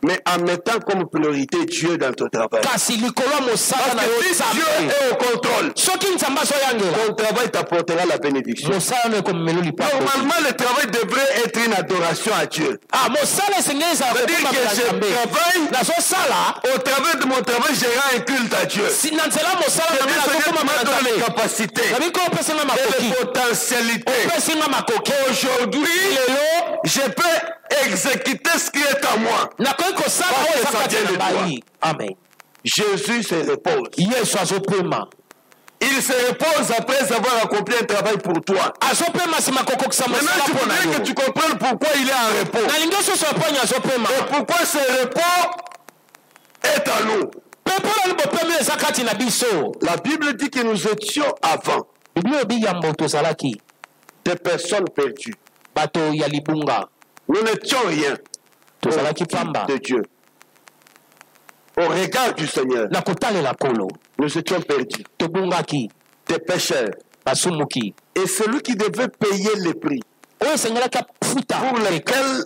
Mais en mettant comme priorité Dieu dans ton travail. kasi likolo mosala na Parce yo que si Dieu est au contrôle, soki nzambe azoyangela ton travail t'apportera la bénédiction. mosala no ekomemela lipato Normalement, le travail devrait être une adoration à Dieu. mosala esengeli ezala C'est-à-dire que kokomamela je nzambe travaille, nazosala au travers de mon travail, j'ai un culte à Dieu. na nzela mosala na ngai nazokomamela Dans les nzambe capacités nabi ko opesinga et makoki les potentialités. opesinga makoki Aujourd'hui, lelo je peux exécuter ce qui est à moi. nakoki kosala Parce oyo que eza ça kati vient na de toi. ngai amen Jésus se repose. yesu azopema Il se repose après avoir accompli un travail pour toi. azopema nsima kokokisa Maintenant, mosala tu mpo na voudrais yo que tu comprennes pourquoi il est en repos. nalingi osusu aponi azopema Et pourquoi ce repos est à nous. mpe mpona bopemi eza kati na biso La Bible dit que nous étions avant biblia ebi yambo tozalaki des personnes perdues. bato ya libunga Nous n'étions rien tozalaki au pamba de Dieu. Au regard du Seigneur, na kotalela kolo nous étions perdus, tobungaki des pécheurs. basumuki Et celui qui devait payer le prix, oyo esengelaki afuta pour lequel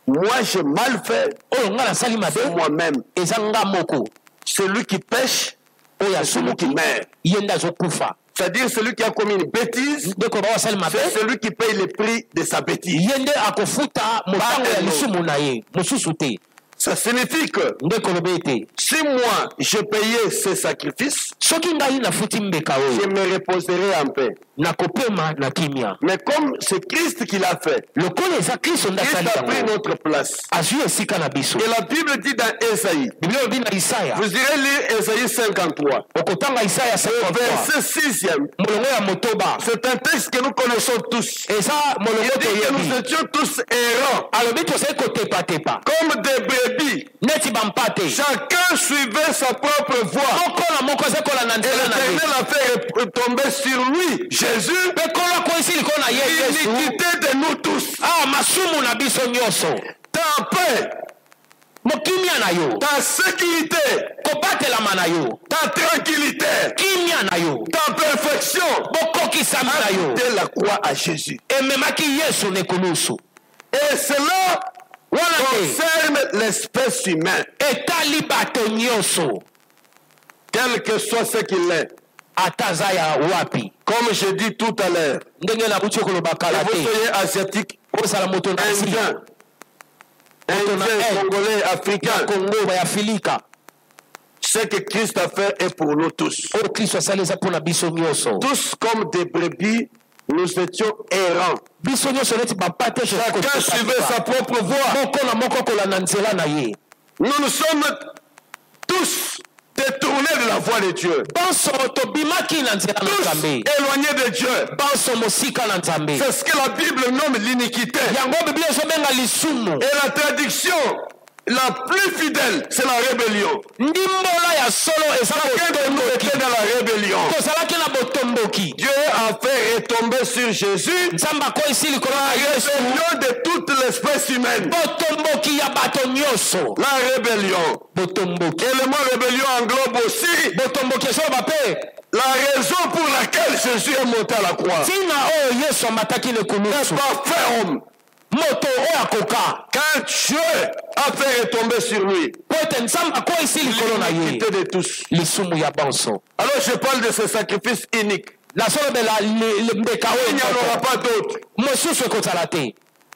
moi j'ai mal fait, oyo ngai nasali mabe c'est moi-même. eza nga moko Celui qui pêche, oyo c'est celui qui asumuki meurt. ye nde azokufa C'est-à-dire celui qui a commis une bêtise, ndeko bawasali mabe c'est celui qui paye le prix de sa bêtise. ye nde akofuta motango ya lisumu na ye mosusu te Ça signifie que ndeko lobe ete si moi je payais ce sacrifice, soki ngai nafuti mbeka je oyo me reposerai en paix. nakopema na kimia Mais comme c'est Christ qui l'a fait, lokola eza kristo nde Christ asali a pris yango notre place. azwi esika na biso Et la Bible dit dans Ésaïe, biblia elobi na isaya vous irez lire Ésaïe 53, okotanga isaya 53 verset 6e. molongo ya motoba C'est un texte que nous connaissons tous. eza molongo Il dit que nous toyebi étions tous errants, alobi tozali kotepatepa comme des brebis. neti bampate Chacun suivait sa propre voie. moko na moko azali kola na Et nzela na ye l'Éternel a fait tomber sur lui, Jésus, mpe kola akwesi likolo na ye yesu l'iniquité de nous tous. masumu na biso nyonso Ta paix, mokimia na yo ta sécurité, kobatelama na yo ta tranquillité, kimia na yo ta perfection, bokokisami na yo de la croix à Jésus. ememaki yesu na ekulusu Et cela wana te concerne l'espèce humaine, etali bato nyonso quel que soit ce qu'il est. ata aza ya wapi Comme je dis tout à l'heure, ndenge nabuti koloba que kala vous te soyez asiatique, ozala moto na indien, indien, Indien, congolais, ya africain, kongo bayafilika ce que Christ a fait est pour nous tous. oyo kristo asali eza mpo na biso nyonso Tous comme des brebis, nous étions errants. biso nyonso neti bampate Chacun suivait sa propre voie. moko na moko kolanda nzela na ye Nous nous sommes tous détournés de la voie de Dieu. banso tobimaki na nzela na Tous nzambe éloignés de Dieu. banso mosika na nzambe C'est ce que la Bible nomme l'iniquité. yango biblia ezobenga lisumu Et la traduction la plus fidèle, c'est la rébellion. ndimbola ya solo eza Chacun de nous botomboki était dans la rébellion. tozalaki na botomboki Dieu a fait retomber sur Jésus nzambe akwesi likolo na la yesu rébellion de toute l'espèce humaine. botomboki ya bato nyonso La rébellion. botomboki Et le mot rébellion englobe aussi botomboki ezoloba mpe la raison pour laquelle Jésus est monté à la croix. ntina oyo yesu amataki N'est lekulusu pas fait homme. moto oyo akoka Quand Dieu a fait retomber sur lui po ete nzambe akwesi likolo na ye l'iniquité de tous. lisumu ya banso Alors je parle de ce sacrifice unique. nazolobela mbeka Il n'y en oyo aura pas d'autre. mosusu ekozala te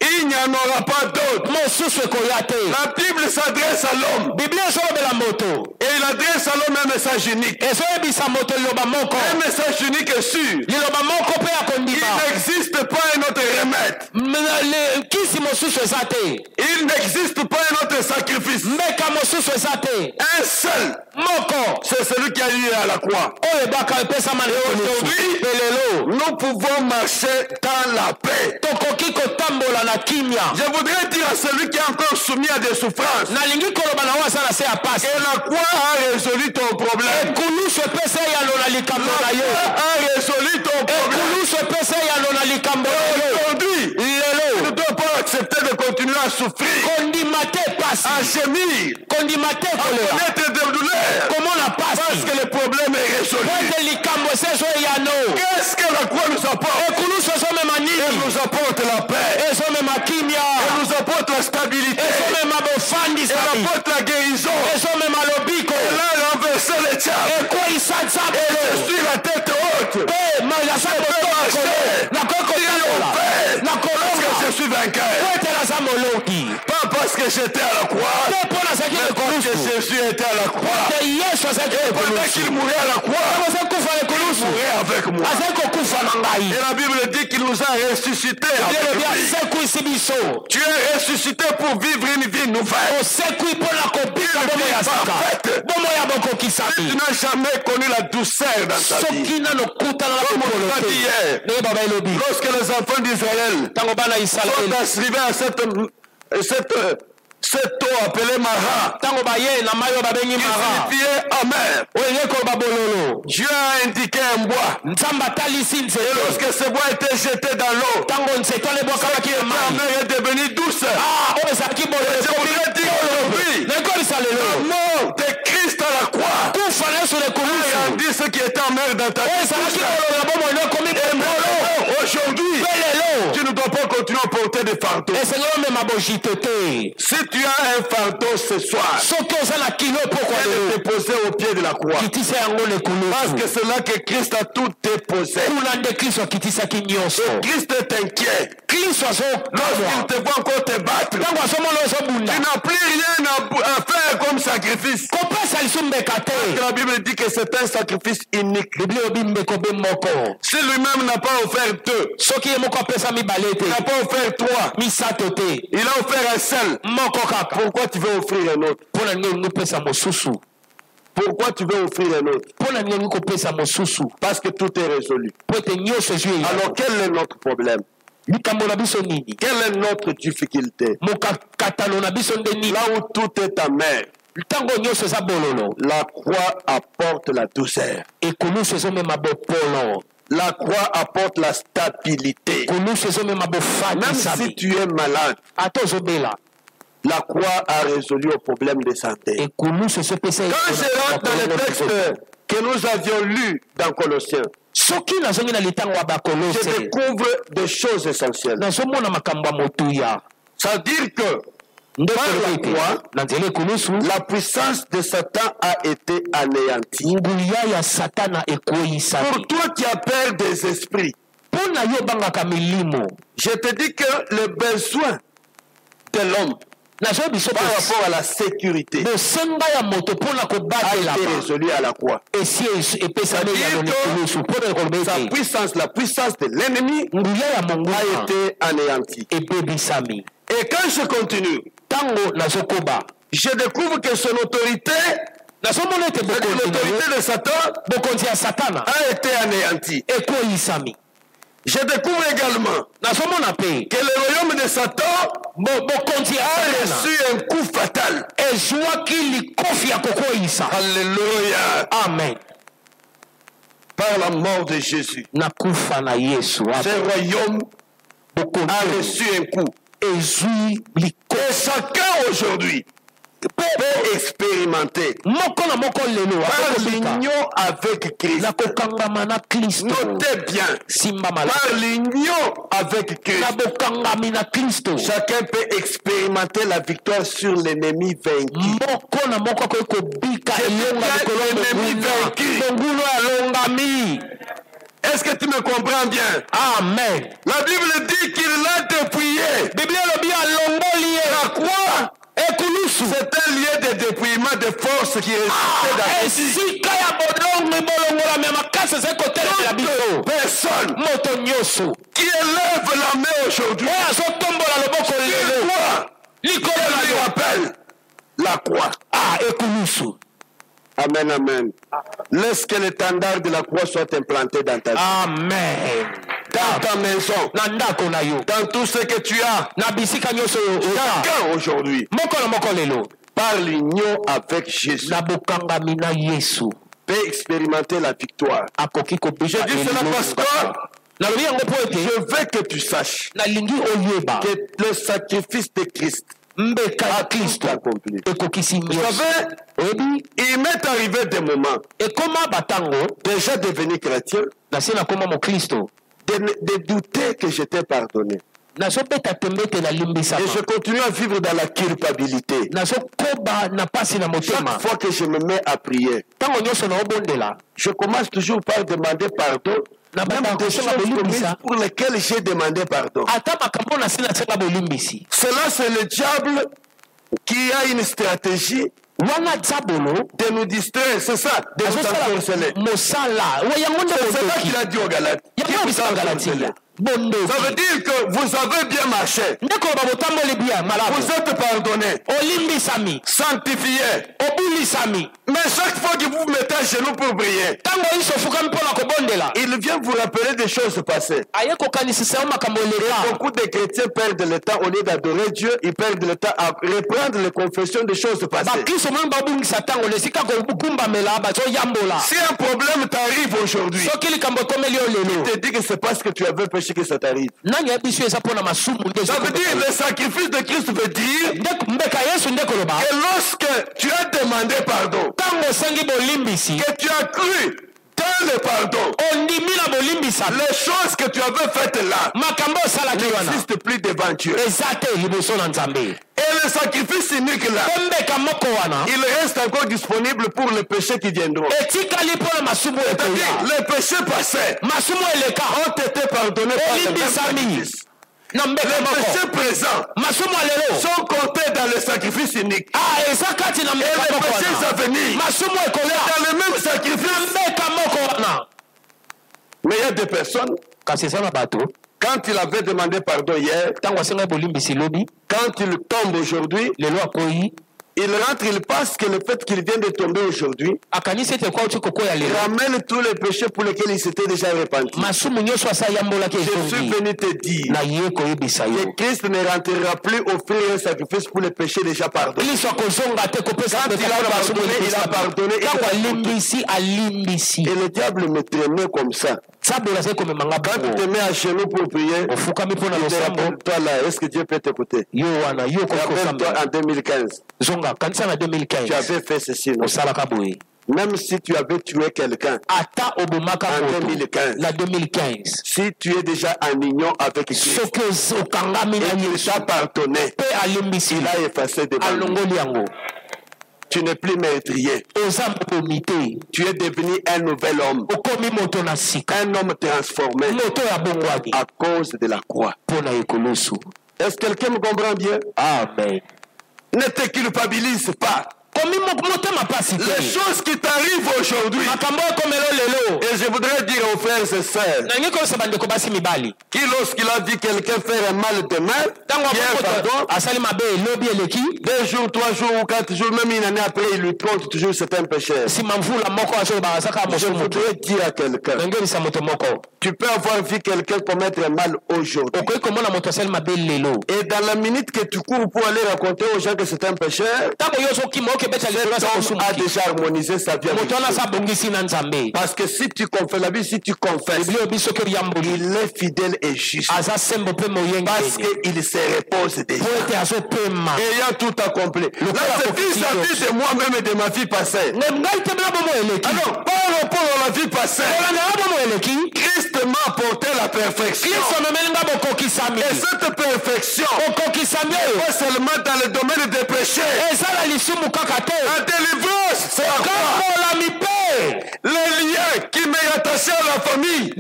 Il n'y en aura pas d'autre. mosusu ekoya te La Bible s'adresse à l'homme. biblia ezolobela moto Et il adresse à l'homme un message unique. ezoyebisa moto liloba moko Un message unique et sûr. liloba moko mpe ya Il kondima n'existe pas un autre remède. kisi mosusu eza te Il n'existe pas un autre sacrifice. mbeka mosusu eza te Un seul. moko C'est celui qui a lié à la croix. oyo ebaka epesama na Aujourd'hui, lelo nous pouvons marcher dans la paix. tokoki kotambola na kimia Je voudrais dire à celui qui est encore soumis à des souffrances, nalingi koloba na oyo aza na se ya pasi et la croix a résolu ton problème. ekulusu epesa eyano na likambo La na yo croix a résolu ton problème. ekulusu epesa eyano na likambo na yo Aujourd'hui, tu lelo ne dois pas accepter de continuer à souffrir, kondima te à pasi gémir, kondima te à kolela connaître des douleurs, komona parce pasi que le problème est résolu. ete likambo ese ezoyano Qu'est-ce que la croix nous apporte? ekulusu ezomema Elle nini nous apporte la paix. ezomema kimia Elle nous apporte la stabilité. ezomema bofandi Elle apporte la guérison. Elle a renversé les diables. Et je suis la tête haute. Parce que je suis vainqueur. Pas parce que j'étais à la croix, mais parce que Jésus était à la croix. Et pendant qu'il mourait à la croix, il mourait avec moi. Et la Bible dit qu'il nous a ressuscités avec lui. Tu es ressuscité pour vivre une vie nouvelle. Tu n'as jamais connu la douceur dans ta vie. Comme on l'a dit hier, lorsque les enfants d'Israël sont arrivés à cette eau appelée Mara, qui signifiait amer. Dieu a indiqué un bois. Et lorsque ce bois était jeté dans l'eau, la mer est devenue douce. Et je voudrais dire aujourd'hui, la mort de Christ à la croix a rendu ce qui était amer dans ta vie. Aujourd'hui, tu ne dois pas continuer à porter des fardeaux. Si tu as un fardeau ce soir, viens le déposer au pied de la croix. Parce que c'est là que Christ a tout déposé. Et Christ est inquiet. Lorsqu'il te voit encore te battre, tu n'as plus rien à faire comme sacrifice. Parce que la Bible dit que c'est un sacrifice unique. Si lui-même n'a pas offert deux, il n'a pas offert trois, il a offert un seul. Pourquoi tu veux offrir un autre? Pourquoi tu veux offrir un autre? Parce que tout est résolu. Alors quel est notre problème? Quelle est notre difficulté? Là où tout est amer, la croix apporte la douceur. La croix apporte la stabilité. Même si tu es malade, la croix a résolu le problème de santé. Quand je rentre dans le texte que nous avions lu dans Colossiens, je découvre des choses essentielles. Ça veut dire que par la croix, la puissance de Satan a été anéantie. Pour toi qui as peur des esprits, je te dis que le besoin de l'homme par rapport à la sécurité a été résolu à la croix. Sa puissance, la puissance de l'ennemi a été anéantie. Et quand je continue, je découvre que son autorité, l'autorité de Satan, a été anéantie. Je découvre également que le royaume de Satan a reçu un coup fatal. Alléluia. Amen. Par la mort de Jésus, ce royaume a reçu un coup. Et chacun aujourd'hui peut expérimenter par l'union avec Christ. Notez bien, par l'union avec Christ, chacun peut expérimenter la victoire sur l'ennemi vaincu. Est-ce que tu me comprends bien? Amen. La Bible dit qu'il l'a dépouillé. La croix, c'est un lieu de dépouillement de force qui est resté dans personne qui élève la main aujourd'hui, lui rappelle la croix. Amen, amen. Laisse que l'étendard de la croix soit implanté dans ta vie. Amen. Dans ta maison. Dans tout ce que tu as. Chacun aujourd'hui. Par l'union avec Jésus, peut expérimenter la victoire. Je dis cela parce que je veux que tu saches que le sacrifice de Christ a tout accompli. Vous savez, il m'est arrivé des moments, déjà devenu chrétien, de douter que j'étais pardonné. Et je continue à vivre dans la culpabilité. Chaque fois que je me mets à prier, je commence toujours par demander pardon. Même des choses pour lesquelles j'ai demandé pardon. Cela, c'est le diable qui a une stratégie de nous distraire. C'est ça, de nous ensorceler. C'est ça qu'il a dit aux Galates. Ça veut dire que vous avez bien marché. Vous êtes pardonné, sanctifié. Mais chaque fois que vous vous mettez à genoux pour prier, il vient vous rappeler des choses passées. Beaucoup de chrétiens perdent le temps au lieu d'adorer Dieu, ils perdent le temps à reprendre les confessions des choses passées. Si un problème t'arrive aujourd'hui, il te dit que c'est parce que tu avais péché que ça t'arrive. Ça veut dire le sacrifice de Christ veut dire que lorsque tu as demandé pardon, que tu as cru dans le pardon, les choses que tu avais faites là n'existent plus devant Dieu. Et le sacrifice unique là, il reste encore disponible pour les péchés qui viendront. C'est-à-dire les péchés passés ont été pardonnés par le même sacrifice. Les péchés présents sont comptés dans le sacrifice unique. Et les péchés à venir dans le même sacrifice. Mais il y a des personnes, quand il avait demandé pardon hier, quand il tombe aujourd'hui, il rentre, il pense que le fait qu'il vient de tomber aujourd'hui ramène tous les péchés pour lesquels il s'était déjà repenti. Je suis venu te dire que Christ ne rentrera plus offrir un sacrifice pour les péchés déjà pardonnés. Quand il a pardonné, et le diable me traînait comme ça. Quand tu te mets à genoux pour prier, toi là, est-ce que Dieu peut t'écouter? Rappelle-toi en 2015. Tu avais fait ceci, non? Même si tu avais tué quelqu'un en 2015, si tu es déjà en union avec Christ et qu'il t'a pardonné, il a effacé des maladies. Tu n'es plus meurtrier. Tu es devenu un nouvel homme. Un homme transformé à cause de la croix. Est-ce que quelqu'un me comprend bien? Amen. Ne te culpabilise pas. Les choses qui t'arrivent aujourd'hui, et je voudrais dire aux frères et sœurs, qui lorsqu'il a vu quelqu'un faire un mal demain, deux jours, 3 jours ou 4 jours, même une année après, il lui compte toujours c'est un péché. Je voudrais dire à quelqu'un, tu peux avoir vu quelqu'un commettre un mal aujourd'hui, et dans la minute que tu cours pour aller raconter aux gens que c'est un péché, cet homme a déjà harmonisé sa vie avec Dieu. Parce que si tu confesses la vie, si tu confesses, il est fidèle et juste. Parce qu'il se repose déjà. Ayant tout accompli. Là, c'est vis-à-vis de moi-même et de ma vie passée. Alors, par rapport à la vie passée, Christ m'a apporté la perfection. Et cette perfection, pas seulement dans le domaine des péchés. La délivrance, c'est les liens qui m'est attaché à la famille, qui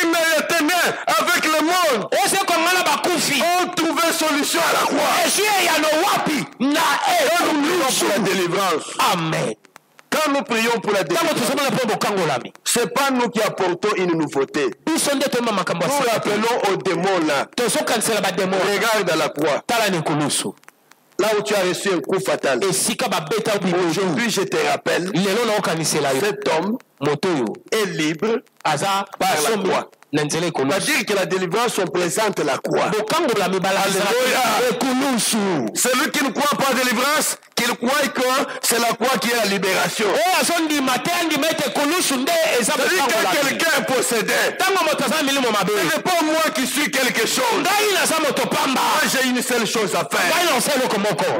m'est tenu avec le monde, ont trouvé solution à la croix. Quand nous prions pour la délivrance, amen. Quand nous prions pour la délivrance, c'est pas nous qui apportons une nouveauté. Nous rappelons aux démons là. Regarde à la croix. Là où tu as reçu un coup fatal. Aujourd'hui, je te rappelle, cet homme est libre par la croix. C'est-à-dire que la délivrance sont présente la croix. Alléluia. Celui qui ne croit pas à la délivrance, qu'il croit que c'est la croix qui est la libération. C'est-à-dire que quelqu'un est possédé. Ce n'est pas moi qui suis quelque chose. Moi, j'ai une seule chose à faire.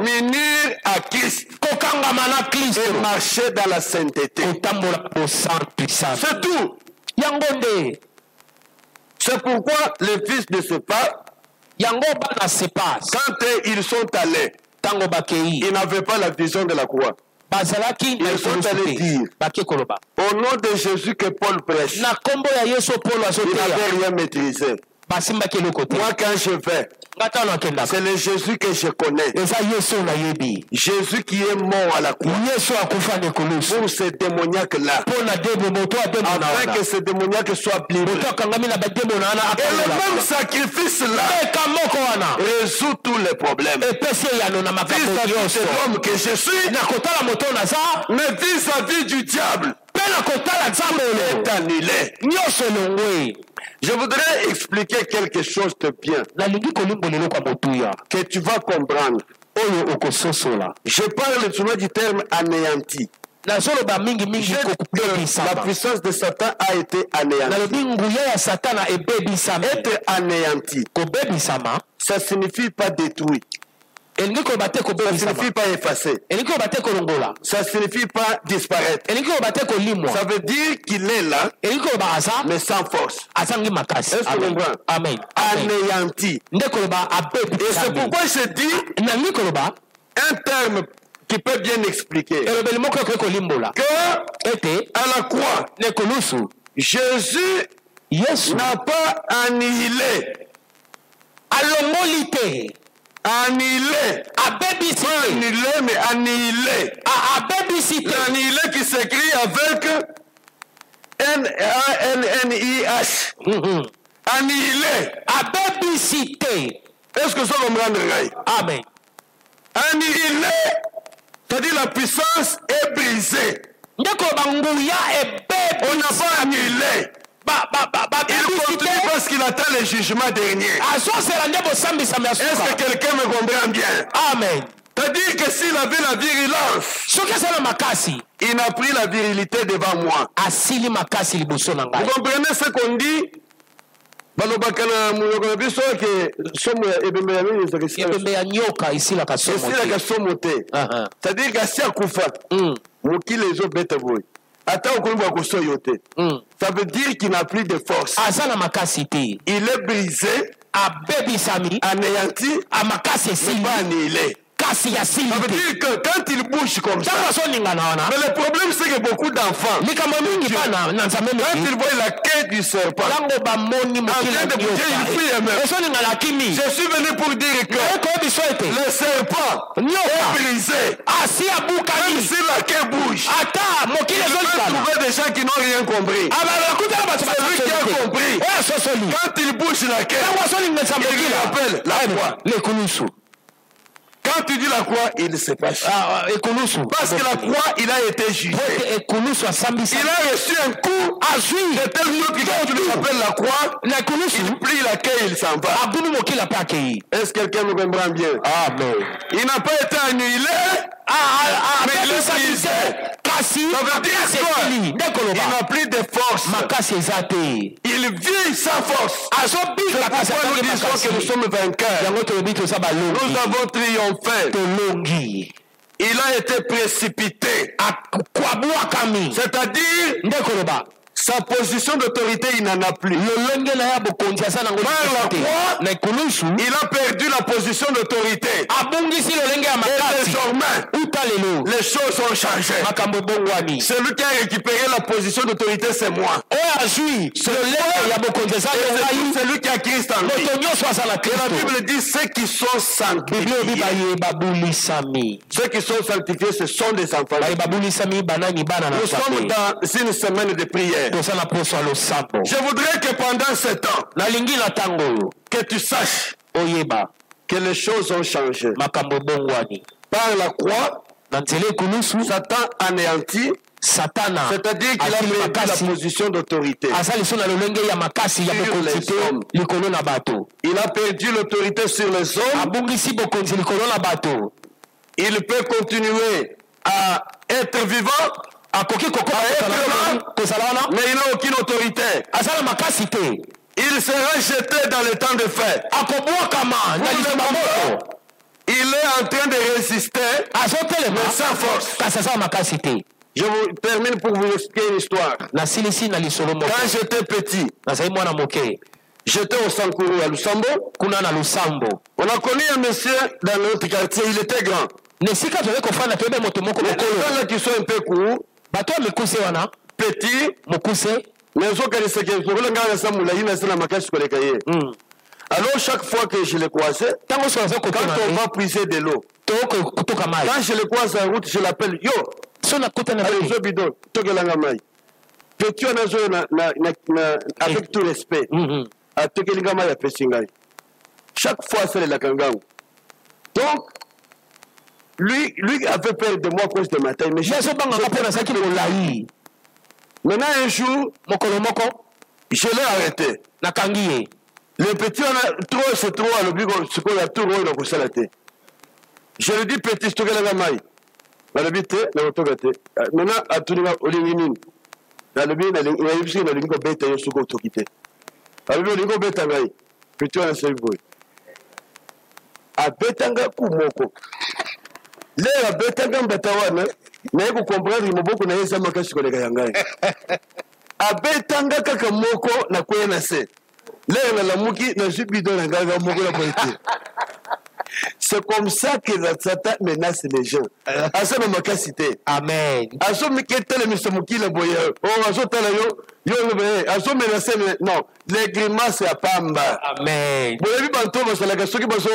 M'unir à Christ. Et marcher dans la sainteté. C'est tout. C'est pourquoi les fils ne se pas, yango bana se passe quand ils sont allés, tango bakei ils n'avaient pas la vision de la croix. bazalaki Ils sont allés dire, bake koloba au nom de Jésus que Paul prêche, na kombo ya Yesu Paul il azoteya n'avait rien maîtrisé. basimbaki eloko te Moi, quand je vais, ngata wana akendaka c'est le Jésus que je connais. eza Yesu nayebi Jésus qui est mort à la croix Yesu akufa na ekolusu pour ce démoniaque-là, mpo na debo moto ademo na afin wana que ce démoniaque soit libre. moto akangami na bademo na wana Et le akangola même sacrifice-là eka moko wana résout tous les problèmes. epesi eyano na makambo Vis-à-vis nyonso de l'homme que je suis, na kotala moto naza mais vis-à-vis du diable, mpe na kotala nzambe oyo est annulé. nyonso elongwe Je voudrais expliquer quelque chose de bien nalingi kolimbola eloko ya motuya que tu vas comprendre. oyo okososola Je parle souvent du terme anéanti. nazoloba mingimingi La kokubebisama puissance de Satan a été anéantie. nalobi nguya ya satana ebebisami Être anéanti, kobebisama ça ne signifie pas détruit. elingi koloba te Ça ne kobebisama signifie pas effacer. elingi koloba te kolongola Ça ne signifie pas disparaître. elingi koloba te kolimwa Ça veut dire qu'il est là, elingi koloba aza mais sans force. azangi makasi Est-ce que Amen. vous comprenez? Amen. Amen. Anéanti. nde koloba Et c'est abebisami pourquoi je dis nalingi koloba un terme qui peut bien expliquer elobeli moko ekoki kolimbola que ete à la croix, na ekolusu Jésus yesu n'a pas annihilé, alongoli te annihilé, abebisi pas te annihilé, mais annihilé. abebisi te Annihilé qui s'écrit avec N-A-N-N-I-H. Annihilé. abebisi te Est-ce que ça comprendre? amen Annihilé, c'est-à-dire la puissance est brisée. nde koloba nguya On n'a pas annihilé. Il babebisi continue te parce qu'il attend le jugement dernier. azosela nde bosambisami ya Est-ce que suka quelqu'un me comprend bien? amen C'est-à-dire que s'il avait la virulence, soki asala makasi il a pris la virilité devant moi. asili makasi liboso na Vous ngai comprenez ce qu'on dit? balobaka na monoko na biso ke somo ya ebembe ya nini ezalaka ebembe ya nyoka esilaka somo esilaka somo te. C'est-à-dire kasi akufa mokili ezobeta boye ata okomi koso yo te. Ça veut dire qu'il n'a plus de force. aza na makasi te Il est brisé, abebisami anéanti, amakasi mais esili pas annihilé. kasi ya sili Ça veut te dire que quand il bouge comme ça, ntango azolingana wana mais le problème c'est que beaucoup d'enfants, likambo mingi bana na nzambe quand mingi ils voient la queue du serpent, ntango bamoni mokili en train de bouger, il fuit même. ezolingana kimi Je suis venu pour dire que ekoyo biso ete le serpent nyoka est brisé. asi Même abukani si la queue bouge, ata mokili il va ezolikana trouver des gens qui n'ont rien compris. bakutana bato Celui qui a compris, oyo asosoli quand il bouge la queue, ntango azolinganisa il mokili rappelle la croix. lekulusu Quand tu dis la croix, il se passe. ekulusu Parce que la croix, il a été jugé. ekulusu asambisa Il a reçu un coup de telle sorte que quand tu lui rappelles la croix, na ekulusu il plie la queue, il s'en va. abuni mokili ape akei Est-ce que quelqu'un me comprend bien? amen Il n'a pas été annihilé, mais il est brisé. kasi Ça veut dire makasi quoi? esili nde Il koloba n'a plus de force. makasi eza te Il vit sans force. azobika kasi Pourquoi nous atangi disons que nous makasi sommes vainqueurs? yango tolobi toza balongi Nous avons triomphé. tolongi Il a été précipité. akwabwakami C'est-à-dire, nde koloba sa position d'autorité, il n'en a plus. lolenge na ya bokonzi aza nango Par te la croix, na ekulusu il a perdu la position d'autorité. abungisi lolenge ya Et makasi désormais, uta lelo les choses ont changé. makambo ebongwani Celui qui a récupéré la position d'autorité, c'est moi. oyo azwi lolenge ya bokonzi eza Et yo ngai c'est celui qui a Christ en lui. moto nyonso aza na Et la kristo Bible dit ceux qui sont biblia obi sanctifiés. baye babulisami Ceux qui sont sanctifiés, ce sont des enfants. baye babulisami banani bana na Nous sommes nzambe dans une semaine de prière. toza na poso ya losambo Je voudrais que pendant ce temps, nalingi na ntango oyo que tu saches oyeba que les choses ont changé. makambo ebongwani Par la croix, na nzela ekulusu Satan anéanti, satana c'est-à-dire qu'il a asili perdu la makasi position d'autorité. aza liso na lolenge ya makasi ya Sur bokonzi les te hommes. likolo na bato Il a perdu l'autorité sur les hommes. abungisi bokonzi likolo na bato Il peut continuer à être vivant, akoki kozala wana mais il n'a aucune autorité. aza na makasi te Il sera jeté dans le temps de fait. akobwakama na liloba moto Il est en train de résister, azotelema mais sans force. kasi aza na makasi te Je vous termine pour vous expliquer une histoire. nasilisi na lisolo moko Quand j'étais petit, nazali mwana moke J'étais au Sankuru à Lusambo. Kuna na Lusambo. On a connu un monsieur dans notre quartier, il était grand. Nesika toye kofana toyebe moto moko Les lokolo. gens là qui sont un peu courts, Bato mikuse wana, petits, mukuse. mais ils ont qu'à se faire. Alors chaque fois que je les croisais, Tango so zo quand on va puiser de l'eau, toko kutoka mai. quand je les croise en route, je l'appelle Yo, So na kuta na allez, bidon. je bidon, tokelanga mai. Petit on a joué avec tout respect. À tokelinga mai à Pessingai. Chaque fois, c'est la kangang. Donc, lui avait peur de moi à cause de ma taille. Mais maintenant, un jour, je l'ai arrêté. Le petit, on a trop, c'est trop, à l'oblig, ce qu'on a tout rôle dans la tête. Je lui dis, petit, je la maille. Dans le but, maintenant, à tout le monde, on est dans le but, il y a eu aussi une ligne de bête et ce qu'on a quitté. Alors, le ligne de bête, petit, on a fait boy. A betanga kumoko. Leo betanga mbatawana, na yeko comprendre moboko na yesa makashi koleka yangai. A betanga kaka moko na kwena se. Leo na lamuki na jubido na ngaga moko na politi. C'est comme ça que la Satan menace les gens. Asa na makasité. Amen. Aso miketele misomuki la boya. Oh aso tala yo aso menace non, les grimaces à pamba. Amen. Boyebi banto basalaka soki baso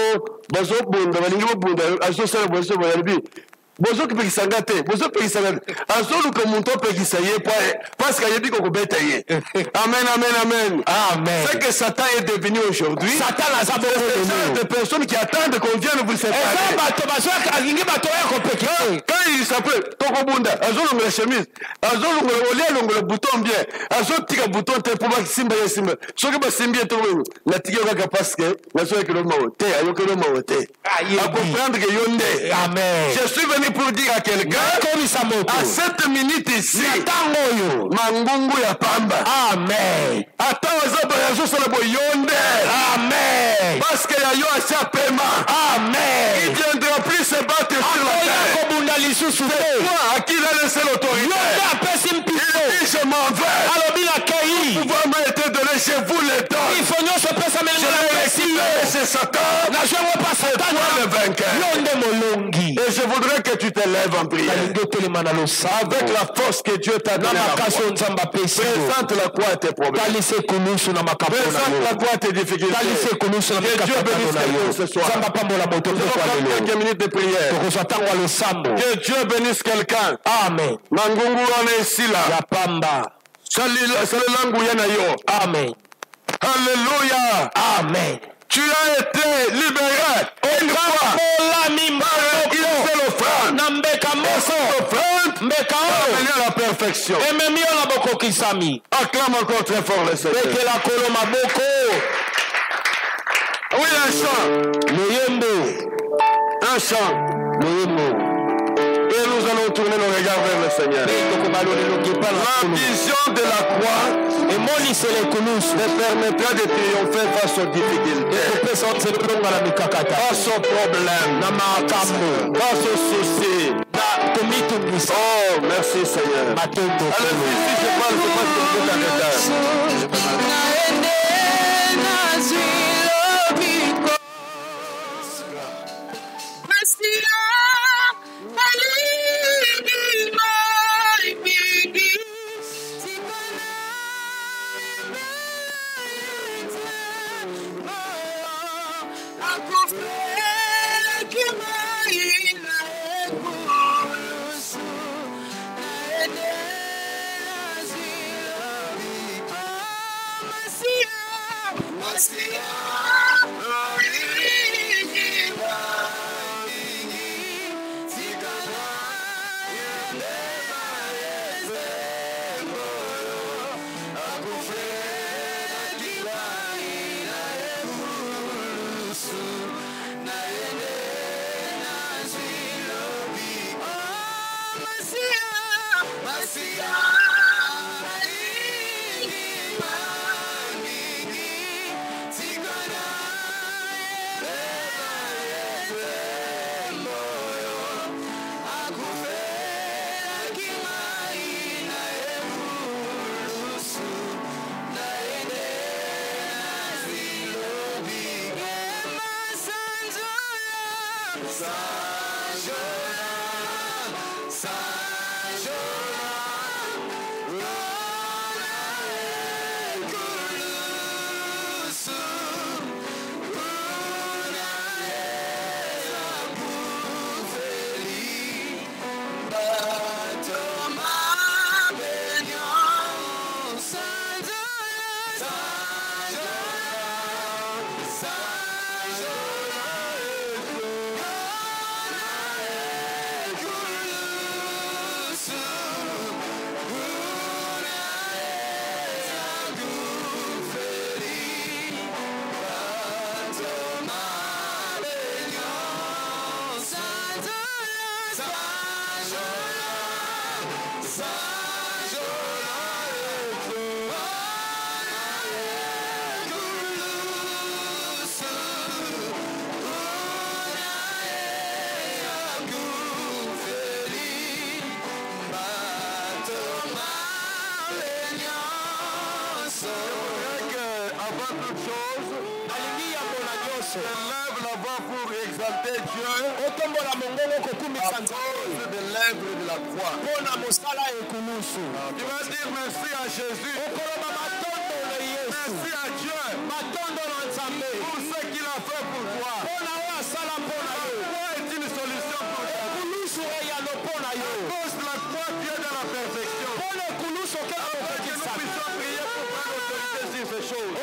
bunda balingi bobunda aso sala boso boyebi bozo kipekisanga te bozo pekisanga aso luka muntu apekisa ye parce que yebi kokobeta ye. Amen, amen, amen. Amen. C'est que Satan est devenu aujourd'hui. Satan a ça des personnes qui attendent qu'on vienne vous séparer. Quand il s'appelle Tokobunda, azo longola chemise, azo longola olia longola bouton bien, azo tika bouton te pour ba simba ya simba. Soki ba simbi to la tika kaka parce que la soki que le maote, ayo que le maote. À comprendre que yonde. Amen. Je suis venu pour dire à quelqu'un à cette minute ici, mangungu ya pamba. Amen. Attends, azo sala bo yonde. Amen. Parce que ya yo acha pema. Amen. Il viendra plus se battre sur la terre. C'est toi à qui il a laissé l'autorité. Il dit je m'en vais. Le pouvoir m'a été donné chez vous les temps. Je l'ai récupéré chez Satan. C'est toi le vainqueur. Et je voudrais que tu te lèves en prière. Avec la force que Dieu t'a donnée. Présente la croix à tes problèmes. Présente la croix à tes difficultés. Que Dieu bénisse quelqu'un ce soir. Quelques minutes de prière. Que Dieu bénisse quelqu'un. Amen. Mangungu on est ici là. Yapamba. Salilangu yana yo. Amen. Alléluia. Amen. Tu as été libéré. Une fois. Il fait l'offrande. Amené à la perfection. Acclame encore très fort le Seigneur. Oui, un chant. Un chant. Et nous allons tourner nos regards vers le Seigneur. La vision de la croix ne permettra de triompher face aux difficultés, face aux problèmes, face aux soucis. Oh, merci Seigneur. Allez, si je parle, je passe pour tout Lève la voix pour exalter Dieu à cause de l'œuvre de la croix. Tu vas dire merci à Jésus. Merci à Dieu pour ce qu'il a fait pour toi. La croix est une solution pour toi. À cause de la croix, tu es dans la perfection. Que nous puissions prier pour prendre autorité sur ces choses.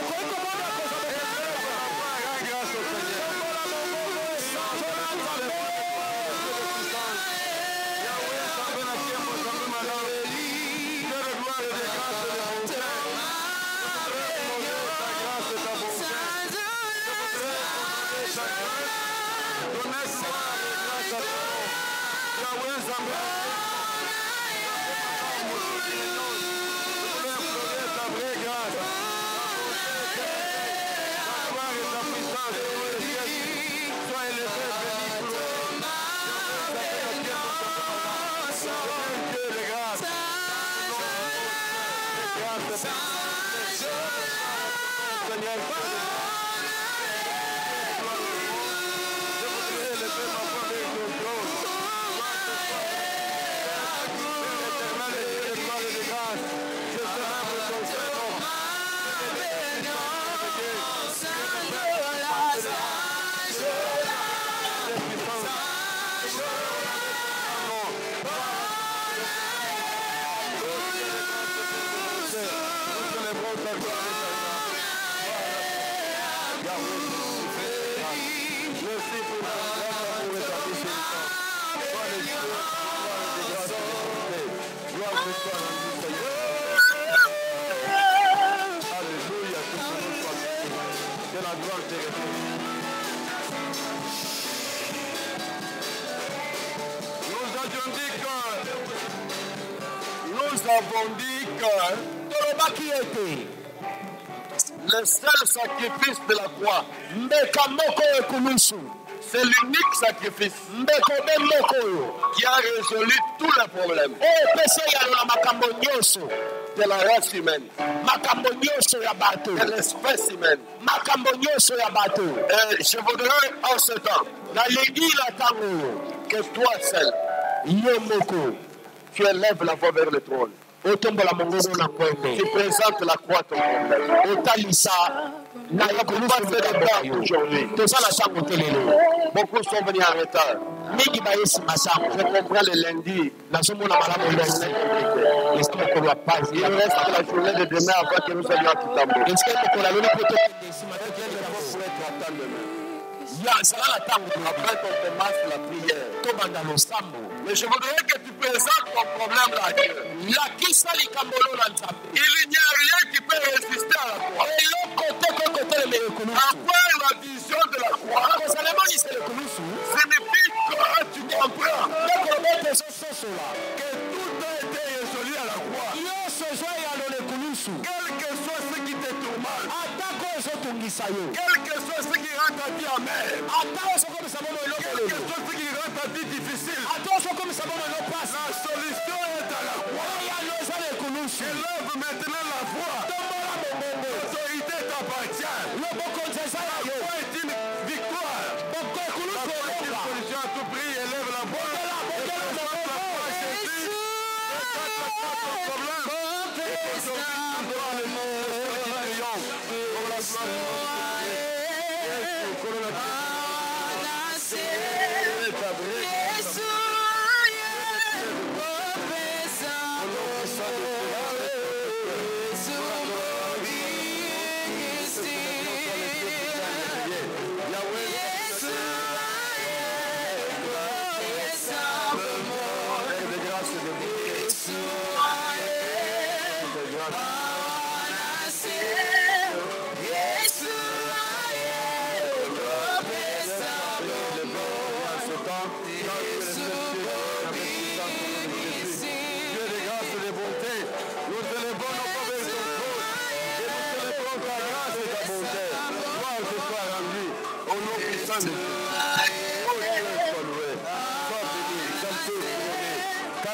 Avons dit que le seul sacrifice de la croix, c'est l'unique sacrifice qui a résolu tous les problèmes de la race humaine, de l'espèce humaine. Et je voudrais en ce temps que toi seul, tu élèves la voix vers le trône. Tu présentes la croix à ton problème. Beaucoup sont venus en retard. Je comprends le lundi. Il reste la journée de demain avant que nous allions à Kitambo. Après qu'on commence la prière. Mais je voudrais que tu présentes ton problème là à Dieu. Il n'y a rien qui peut résister à la croix. Avoir la vision de la croix signifie que tu comprends que tout a été résolu à la croix. Quel que soit ce qui te tourmente, quel que soit ce qui rend ta vie amère, quel que soit ce qui rend ta vie difficile, la solution est à la croix. Élève maintenant la voix. L'autorité t'appartient. La croix est une victoire. La croix est une solution à tout prix. Élève la voix.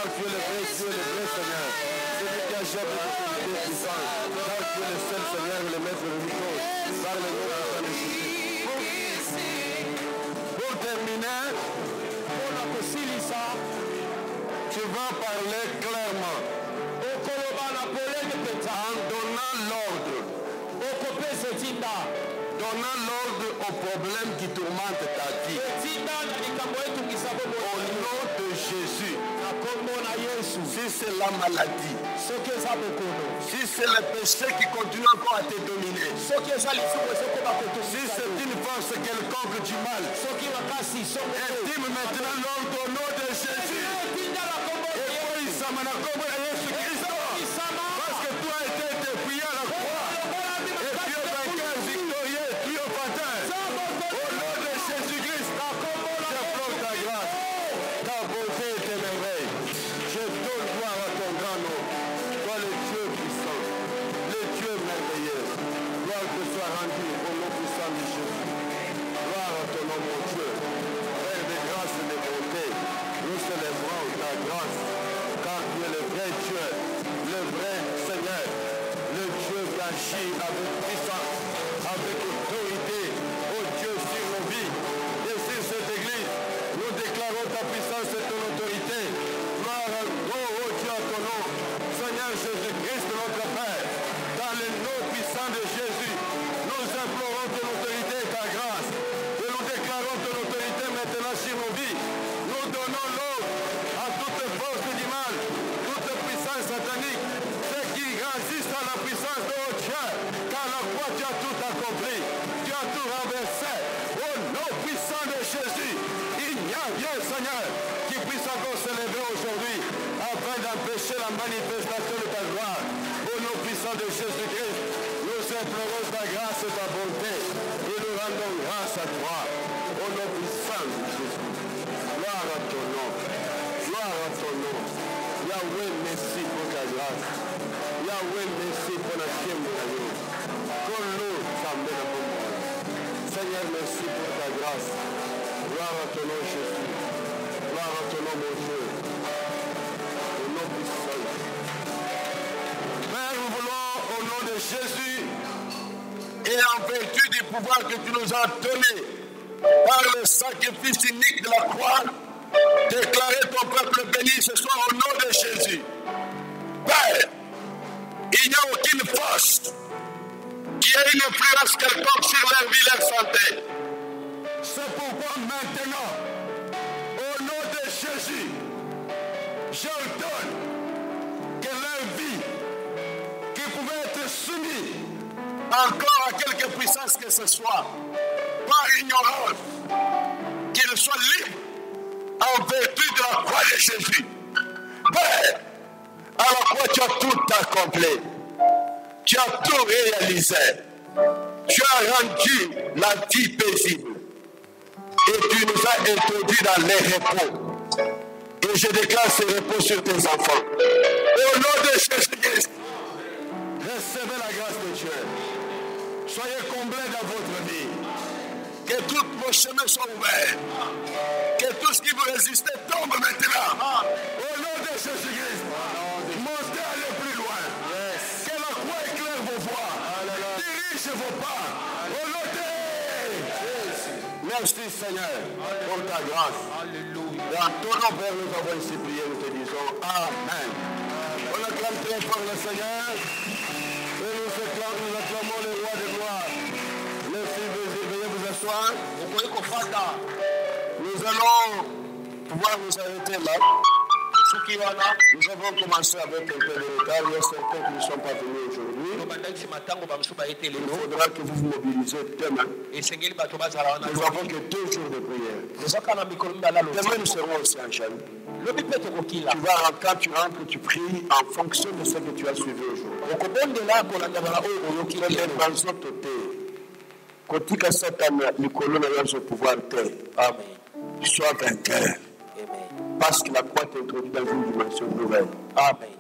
car tu es le vrai Dieu, le vrai Seigneur. Celui qui achète toute autorité puissante, car tu es le seul Seigneur et le maître de toute chose. Par le nom de ton Jésus. Pour terminer, tu vas parler clairement. En donnant l'ordre. Donnant l'ordre aux problèmes qui tourmentent ta vie. Au nom de Jésus. Si c'est la maladie. Si c'est le péché qui continue encore à te dominer. Si c'est une force quelconque du mal. Estime maintenant l'ordre au nom de Jésus. Parce que toi as été dépouillé à la croix. Et tu es vainqueur, victorieux, triomphateur. Au nom de Jésus-Christ, j'implore ta grâce, ta bonté et tes merveilles. Je donne gloire à ton grand nom. Toi le Dieu puissant, le Dieu merveilleux. Gloire te soit rendue au nom puissant de Jésus. Gloire à ton nom, mon Dieu. Père de grâce et de bonté, nous célébrons ta grâce, car tu es le vrai Dieu, le vrai Seigneur, le Dieu qui agit avec puissance, avec autorité, oh Dieu, sur nos vies et sur cette église. Nous déclarons ta puissance et ton autorité. Gloire à oh Dieu, à ton nom, Seigneur Jésus-Christ, notre Père, dans le nom puissant de Jésus, nous implorons ton autorité et ta grâce. Et nous déclarons ton autorité maintenant sur nos vies. Nous donnons l'ordre à toute force du mal, toute puissance satanique, ceux qui résistent à la puissance de notre Dieu, car la croix tu as tout accompli, tu as tout renversé. Au nom puissant de Jésus, il n'y a rien, Seigneur, qui puisse encore se lever aujourd'hui afin d'empêcher la manifestation de ta gloire. Au nom puissant de Jésus-Christ, nous implorons ta grâce et ta bonté et nous rendons grâce à toi. Au nom puissant de Jésus. Gloire à ton nom. Gloire à ton nom. Yahweh, merci pour ta grâce. Yahweh, merci pour la tienne de la vie. Seigneur, merci pour ta grâce. Gloire à ton nom, Jésus. Gloire à ton nom, mon Dieu. Au nom puissant. Père, nous voulons, au nom de Jésus, et en vertu du pouvoir que tu nous as donné par le sacrifice unique de la croix, déclarer ton peuple béni ce soir au nom de Jésus. Père, il n'y a aucune force qui ait une influence quelconque sur leur vie, leur santé. C'est pourquoi maintenant, au nom de Jésus, j'ordonne que leur vie, qui pouvait être soumise encore à quelque puissance que ce soit, par ignorance, qu'ils soient libres en vertu de la croix de Jésus. Père, à la croix tu as tout accompli. Tu as tout réalisé. Tu as rendu la vie paisible. Et tu nous as introduits dans les repos. Et je déclare ce repos sur tes enfants. Au nom de Jésus-Christ, recevez la grâce de Dieu. Soyez comblés dans votre vie. Que tous vos chemins soient ouverts. Que tout ce qui vous résistait tombe maintenant. Au nom de Jésus-Christ, montez, allez plus loin. Que la croix éclaire vos voies. Dirige vos pas. Au nom de Jésus. Merci Seigneur pour ta grâce. Dans ton nom, Père, nous avons ici prié, nous te disons Amen. On acclame très fort le Seigneur. Et nous acclamons le roi de gloire. Merci, veuillez vous asseoir. Nous allons pouvoir nous arrêter là. Nous avons commencé avec un peu de retard. Il y a certains qui ne sont pas venus aujourd'hui. Il faudra que vous vous mobilisez demain. Nous n'avons que 2 jours de prière. Demain, nous serons aussi en chaîne. Tu vas, quand tu rentres, tu pries en fonction de ce que tu as suivi aujourd'hui. Kotika Satana, Nicolas n'a son pouvoir terre. Amen. Sois vainqueur. Parce que la croix t'introduit dans une dimension nouvelle. Amen.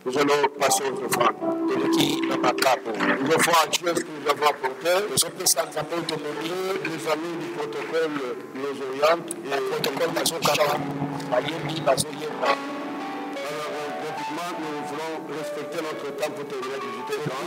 Nous allons passer aux offrandes. Nous offrons à Dieu ce que nous avons apporté. Les amis du protocole nous orientent et le protocole nous chante. nous voulons respecter notre temps pour terminer à 18h30.